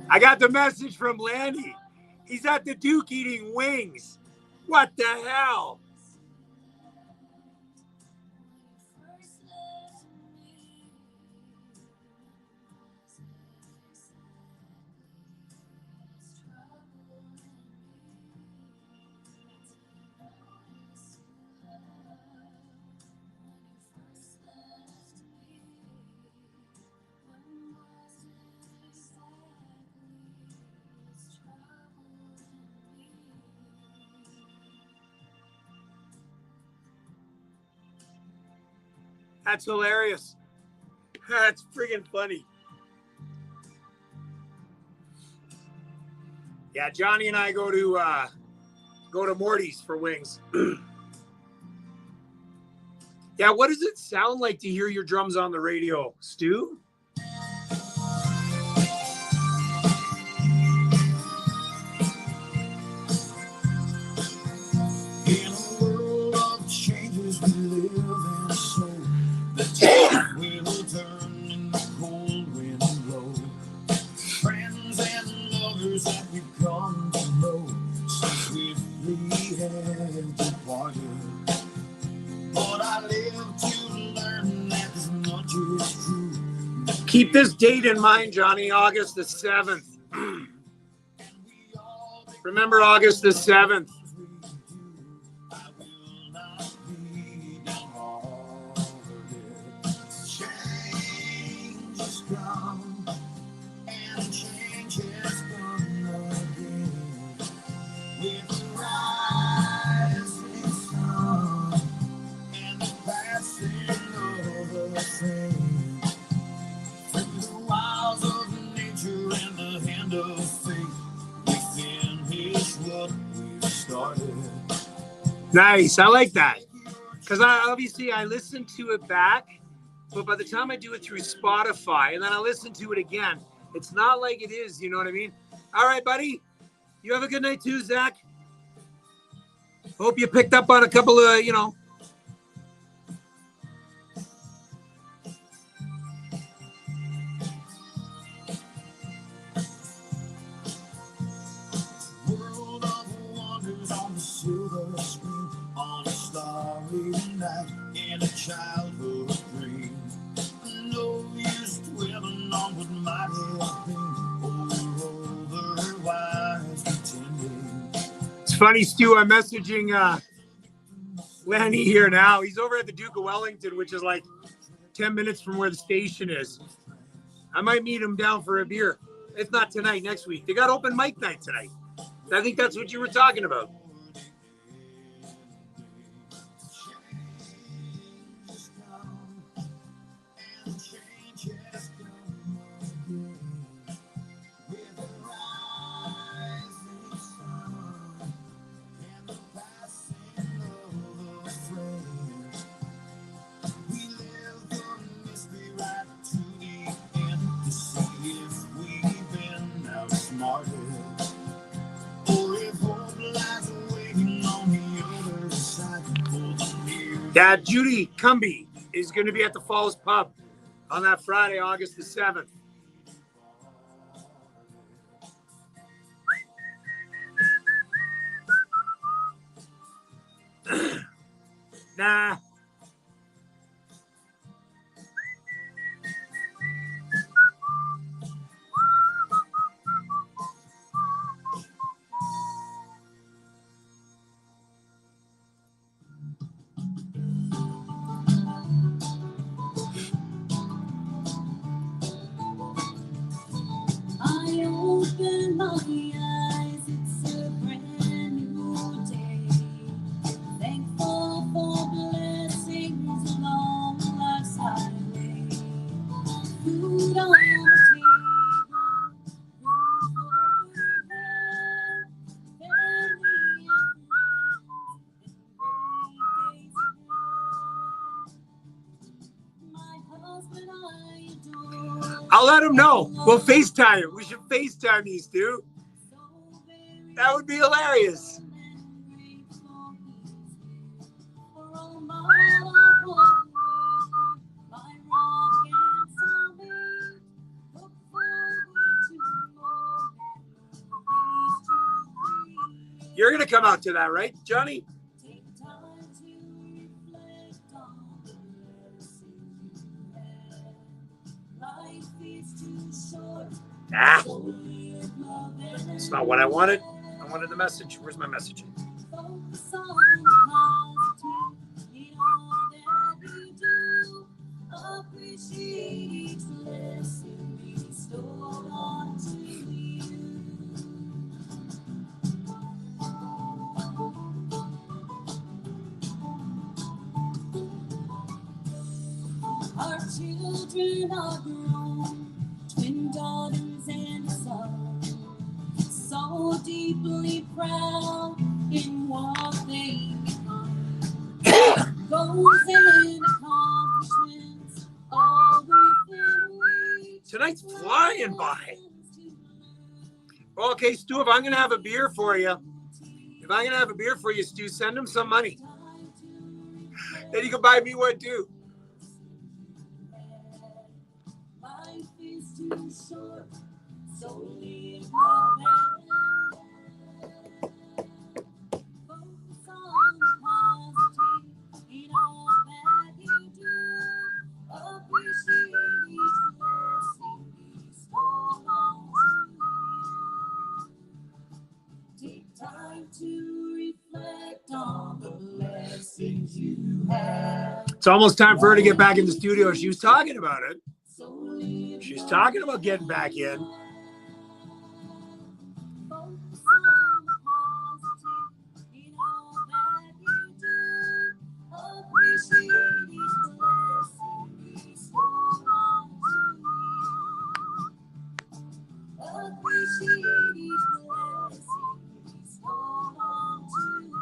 I got the message from Lanny. He's at the Duke eating wings. What the hell? That's hilarious. That's friggin' funny. Yeah, Johnny and I go to Morty's for wings. Yeah, what does it sound like to hear your drums on the radio, Stu? In a world of changes we live in, so the tide will turn and the cold wind blow. Friends and lovers that we've come to know so swiftly have departed. But I live to learn that as much is true. Keep this date in mind, Johnny, August the 7th. Remember August the 7th. Nice. I like that. Because I listen to it back, but by the time I do it through Spotify and then I listen to it again, it's not like it is, you know what I mean? All right, buddy. You have a good night too, Zach. Hope you picked up on a couple of, World of wonders on the silver screen, on a starry night in a childhood dream. No use dwelling on what might have been, or otherwise pretending. It's funny, Stu. I'm messaging Lanny here now. He's over at the Duke of Wellington, which is like 10 minutes from where the station is. I might meet him down for a beer. If not tonight, next week. They got open mic night tonight. I think that's what you were talking about. Yeah, Judy Cumby is going to be at the Falls Pub on that Friday, August the 7th. Nah. I open my eyes, it's a brand new day. Thankful for blessings along life's highway. Food on the table, roof over head, family and friends, and great days ahead. My husband I adore. I'll let him know. We'll FaceTime him. We should FaceTime these two. That would be hilarious. You're going to come out to that, right, Johnny? Ah, it's not what I wanted. I wanted the message. Where's my message? are grown, twin daughters and a son, so deeply proud in what they become. Goals and accomplishments, all within reach. Tonight's flying by. Okay, Stu, if I'm going to have a beer for you, Stu, send him some money. Then you can buy me one too. Life is too short, so live well. Focus on the positive in all that you do. Appreciate each blessing bestowed on you. Take time to reflect on the blessings you have. It's almost time for her to get back in the studio. She was talking about it. She's talking about getting back in. Focus on the positive in all that you do. Appreciate each blessing bestowed on you. Appreciate each blessing bestowed on you.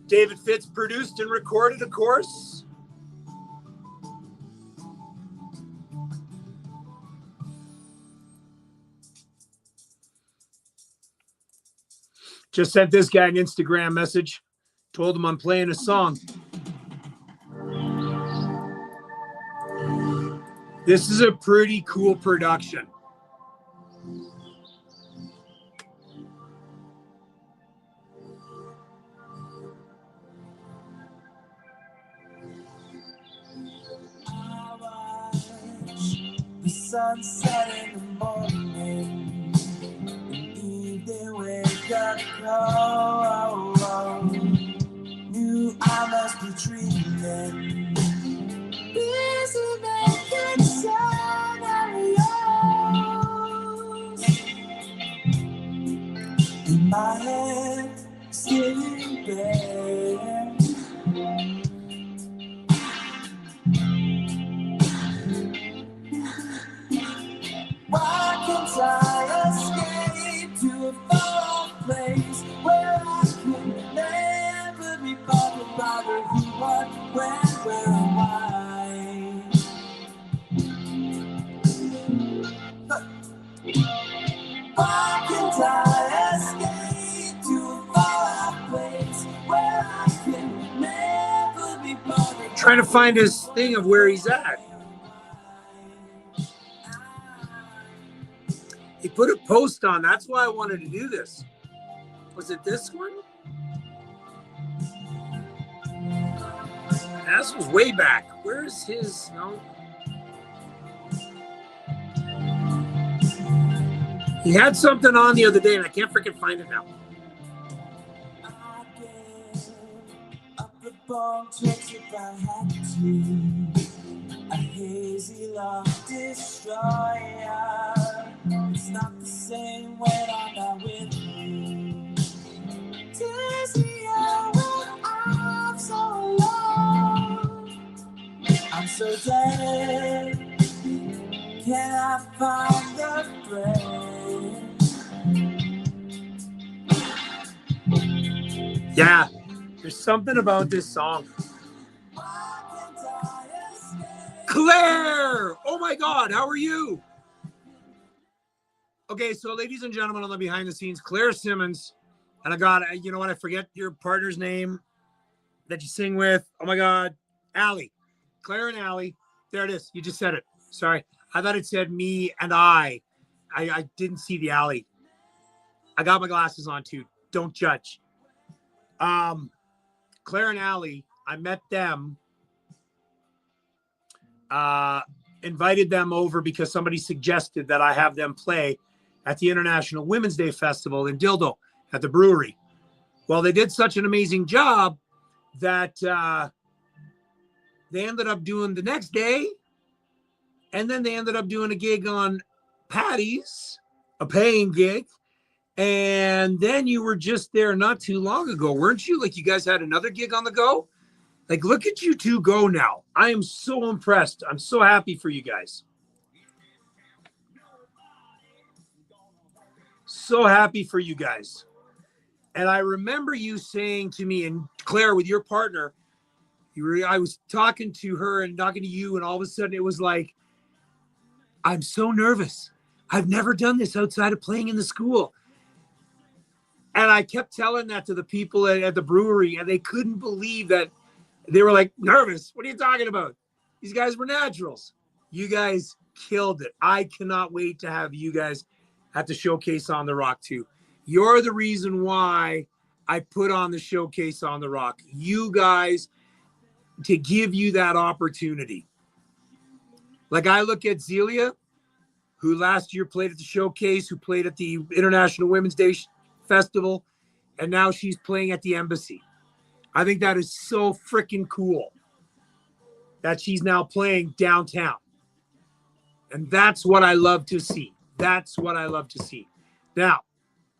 David Fitz produced and recorded, of course. Just sent this guy an Instagram message. Told him I'm playing a song. This is a pretty cool production. The sunset in the morning, the evening wake up call. Knew I must be dreaming. Busy making scenarios in my head, sitting bare. Why can't I escape to a far-off place where I can never be bothered by the who, what, when, where, and why? Why can't I escape to a far-off place where I can never be bothered? Trying to find his thing of where he's at. He put a post on. That's why I wanted to do this. Was it this one? This was way back. Where's his? No. He had something on the other day, and I can't freaking find it now. I gave up the bone tricks if I had to. A hazy love destroyer. It's not the same when I'm not with you. Dizzy, I'm so low. I'm so dead. Can I find the thread? Yeah, there's something about this song. Claire! Oh my God, how are you? Okay, so ladies and gentlemen on the behind the scenes, Claire Simmons. And I got, you know what, I forget your partner's name that you sing with. Oh my God, Allie. Claire and Allie. There it is. You just said it. Sorry. I thought it said me and I didn't see the Allie. I got my glasses on too. Don't judge. Claire and Allie, I met them. Invited them over because somebody suggested that I have them play at the International Women's Day Festival in Dildo at the brewery. Well, they did such an amazing job that they ended up doing the next day, and then they ended up doing a gig on Patty's, a paying gig, and then you were just there not too long ago, weren't you? Like you guys had another gig on the go? Like, look at you two go now. I am so impressed. I'm so happy for you guys. So happy for you guys. And I remember you saying to me, and Claire, with your partner, I was talking to her and talking to you, and all of a sudden it was like, I'm so nervous. I've never done this outside of playing in the school. And I kept telling that to the people at the brewery, and they couldn't believe that. They were like, nervous? What are you talking about? These guys were naturals. You guys killed it. I cannot wait to have you guys at the Showcase on the Rock too. You're the reason why I put on the Showcase on the Rock. You guys, to give you that opportunity. Like, I look at Zelia, who last year played at the Showcase, who played at the International Women's Day Festival, and now she's playing at the Embassy. I think that is so freaking cool that she's now playing downtown. And that's what I love to see. That's what I love to see. Now,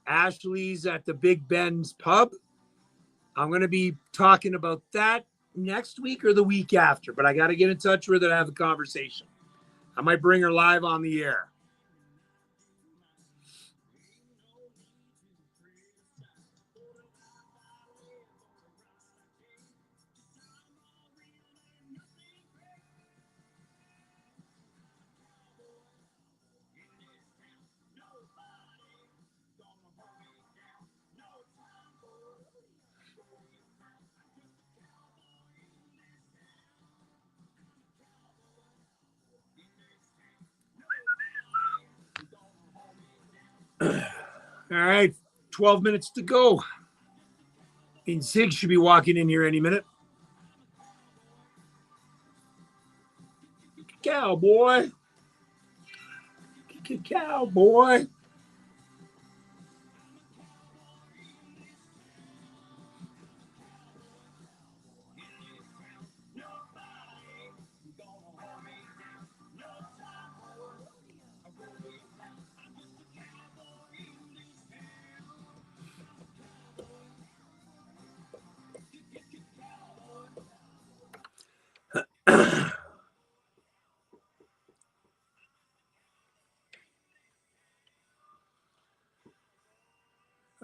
Ashley's at the Big Ben's Pub. I'm going to be talking about that next week or the week after, but I got to get in touch with her to have a conversation. I might bring her live on the air. All right, 12 minutes to go. And Zig should be walking in here any minute. Cowboy. Cowboy.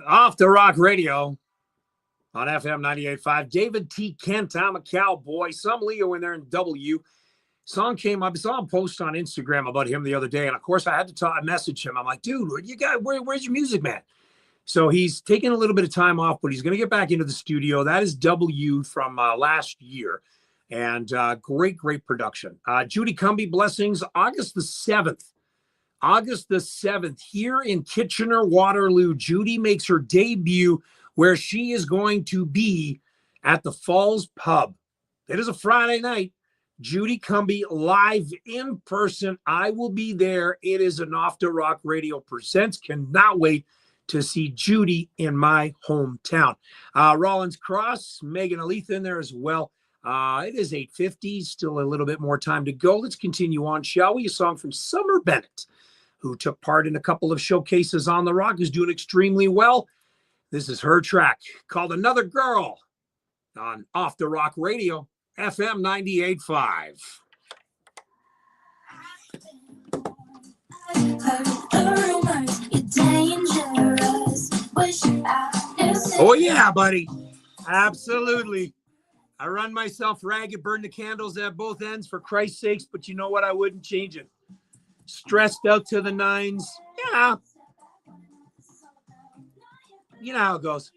Off the Rock Radio on FM 98.5. David T. Kent, I'm a cowboy. Some Leo in there in W. Song came up. I saw him post on Instagram about him the other day. And of course, I had to I message him. I'm like, dude, where's your music, man? So he's taking a little bit of time off, but he's going to get back into the studio. That is W from last year. And great production. Judy Cumby, blessings, August the 7th. August the 7th, here in Kitchener-Waterloo, Judy makes her debut where she is going to be at the Falls Pub. It is a Friday night. Judy Cumby live in person. I will be there. It is an Off the Rock Radio Presents. Cannot wait to see Judy in my hometown. Rollins Cross, Megan Aletha in there as well. It is 8:50, still a little bit more time to go. Let's continue on, shall we? A song from Summer Bennett, who took part in a couple of showcases on the Rock, is doing extremely well. This is her track called Another Girl on Off the Rock Radio, FM 98.5. Oh, yeah, buddy. Absolutely. I run myself ragged, burn the candles at both ends for Christ's sakes, but you know what? I wouldn't change it. Stressed out to the nines. Yeah. You know how it goes.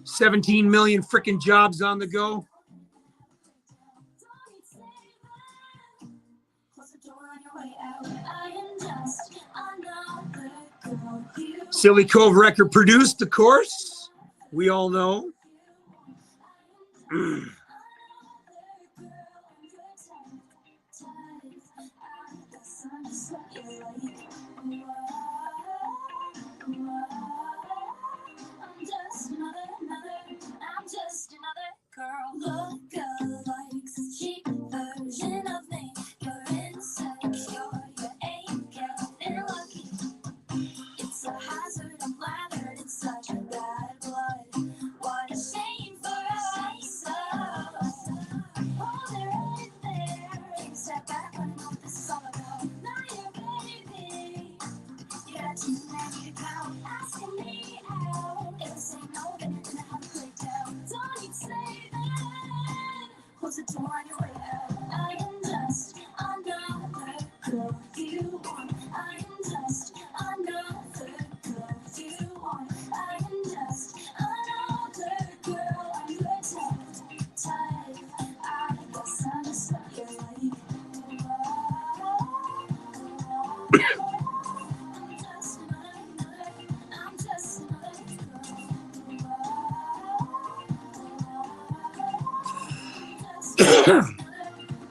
17 million freaking jobs on the go. Silly Cove record produced, of course. We all know. I'm just another girl. Lookalikes, cheap version of me. You're insecure, you ain't getting lucky. It's a hazard, I'm lathered, it's such a bad blood. What a shame for us.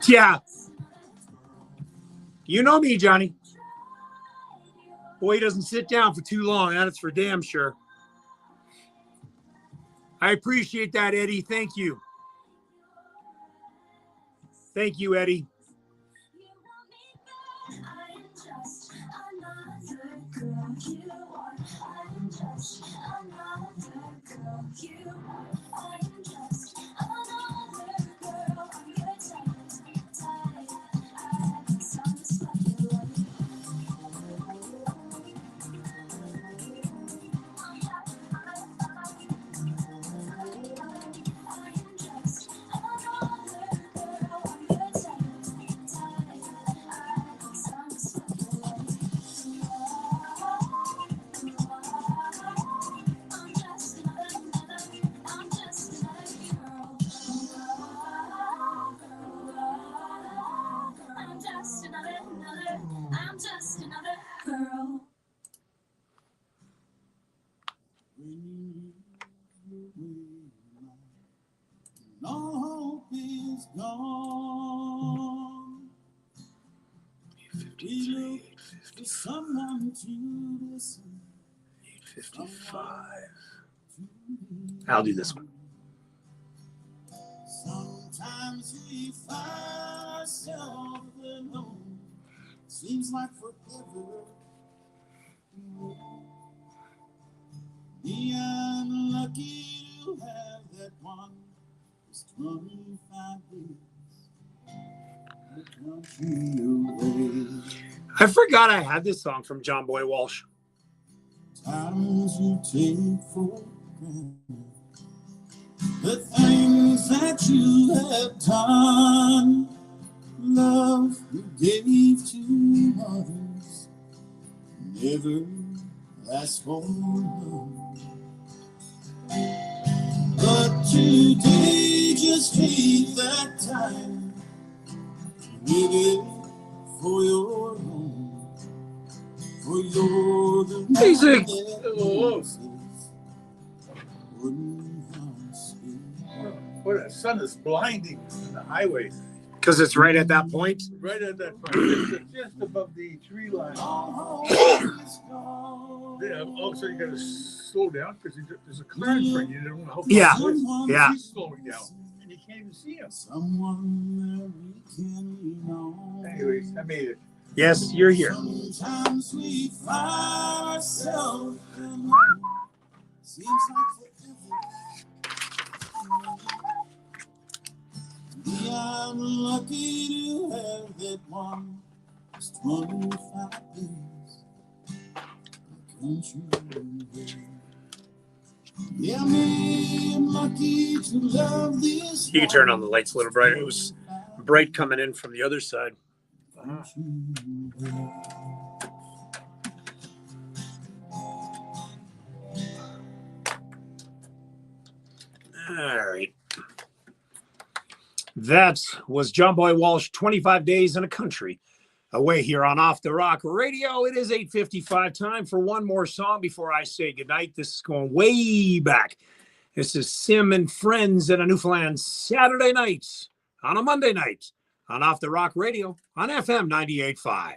Yeah. You know me, Johnny. Boy, he doesn't sit down for too long. That's for damn sure. I appreciate that, Eddie. Thank you. Thank you, Eddie. No hope is gone. We look for someone to listen. 8:55. I'll do this one. Sometimes we find ourselves alone. Seems like forever. We are lucky to have that one. It's 25 days. The country away. I forgot I had this song from John Boy Walsh. Times you take for granted. The things that you have done. Love you gave to others. Never last for long. But today, just take that time. Live it for your own. For your the Music. Boy, the sun is blinding on the highway. Because it's right at that point. Right at that point, just above the tree line. Yeah, also you gotta slow down because there's a car in front of you. You don't know how far Yeah, it is. yeah. He's slowing down, and you can't even see him. Anyways, I made it. Yes, you're here. Sometimes we find ourselves alone. Seems like forever. We are lucky to have that one. It's 25 days. The country away. Yeah, I'm lucky to love this. You can turn on the lights a little brighter. It was bright coming in from the other side. All right. That was John Boy Walsh, 25 Days in a Country. Away here on Off the Rock Radio. It is 8:55. Time for one more song before I say goodnight. This is going way back. This is Sim and Friends at a Newfoundland Saturday night on a Monday night on Off the Rock Radio on FM 98.5.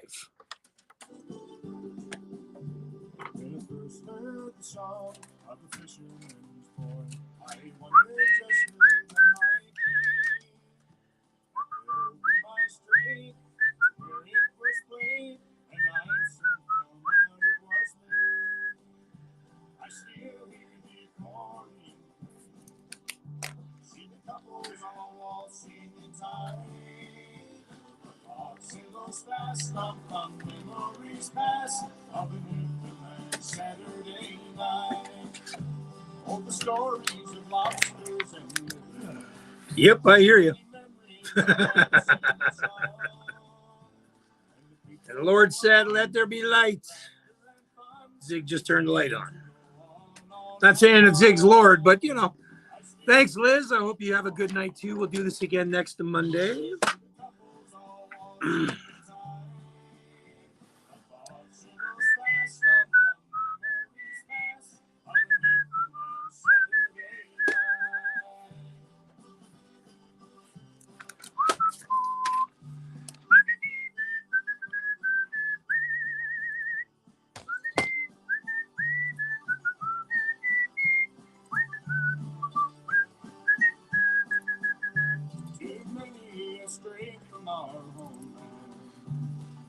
When I first heard the song of the fisherman's boy, I wondered just who that might be. Where were my strength, where it was played, and I soon found out it was me. I still hear the accordion, see the couples on the wall singing time. Thoughts in those fast, fun memories past of the Newfoundland Saturday night. All the stories of lobsters and Yep, I hear you. memories And the Lord said, let there be light. Zig just turned the light on. Not saying that Zig's Lord, but, you know. Thanks, Liz. I hope you have a good night, too. We'll do this again next Monday.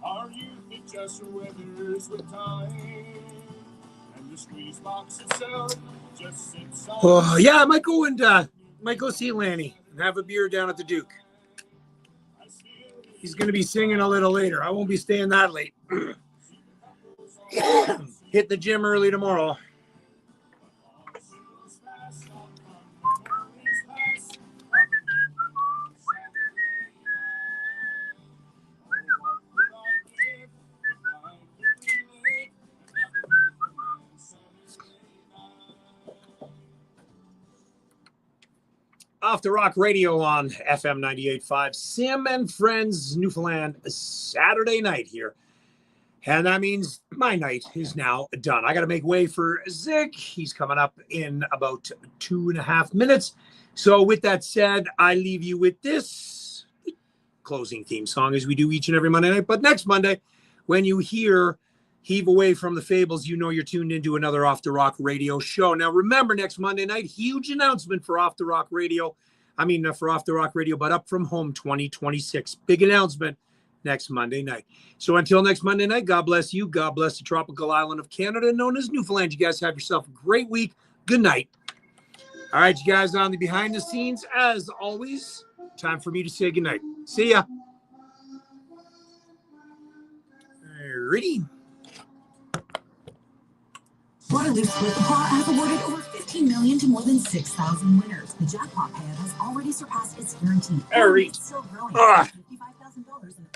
Our youth, it just withers with time, and the squeeze box itself just sits on. Oh, yeah, I might go see Lanny and have a beer down at the Duke. He's going to be singing a little later. I won't be staying that late. Hit the gym early tomorrow. Off the Rock Radio on FM 98.5. Sim and Friends, Newfoundland, Saturday night here. And that means my night is now done. I got to make way for Zig. He's coming up in about 2.5 minutes. So with that said, I leave you with this closing theme song as we do each and every Monday night. But next Monday, when you hear Heave Away from the Fables, you know you're tuned into another Off the Rock Radio show. Now, remember, next Monday night, huge announcement for Off the Rock Radio. For Off the Rock Radio, but Up From Home 2026. Big announcement next Monday night. So until next Monday night, God bless you. God bless the tropical island of Canada, known as Newfoundland. You guys have yourself a great week. Good night. All right, you guys on the behind the scenes, as always, time for me to say goodnight. See ya. Ready? Guadalupe's Split the Pot has awarded over $15 million to more than 6,000 winners. The jackpot payout has already surpassed its guarantee. Harry. It's still growing. Ah. $55,000 in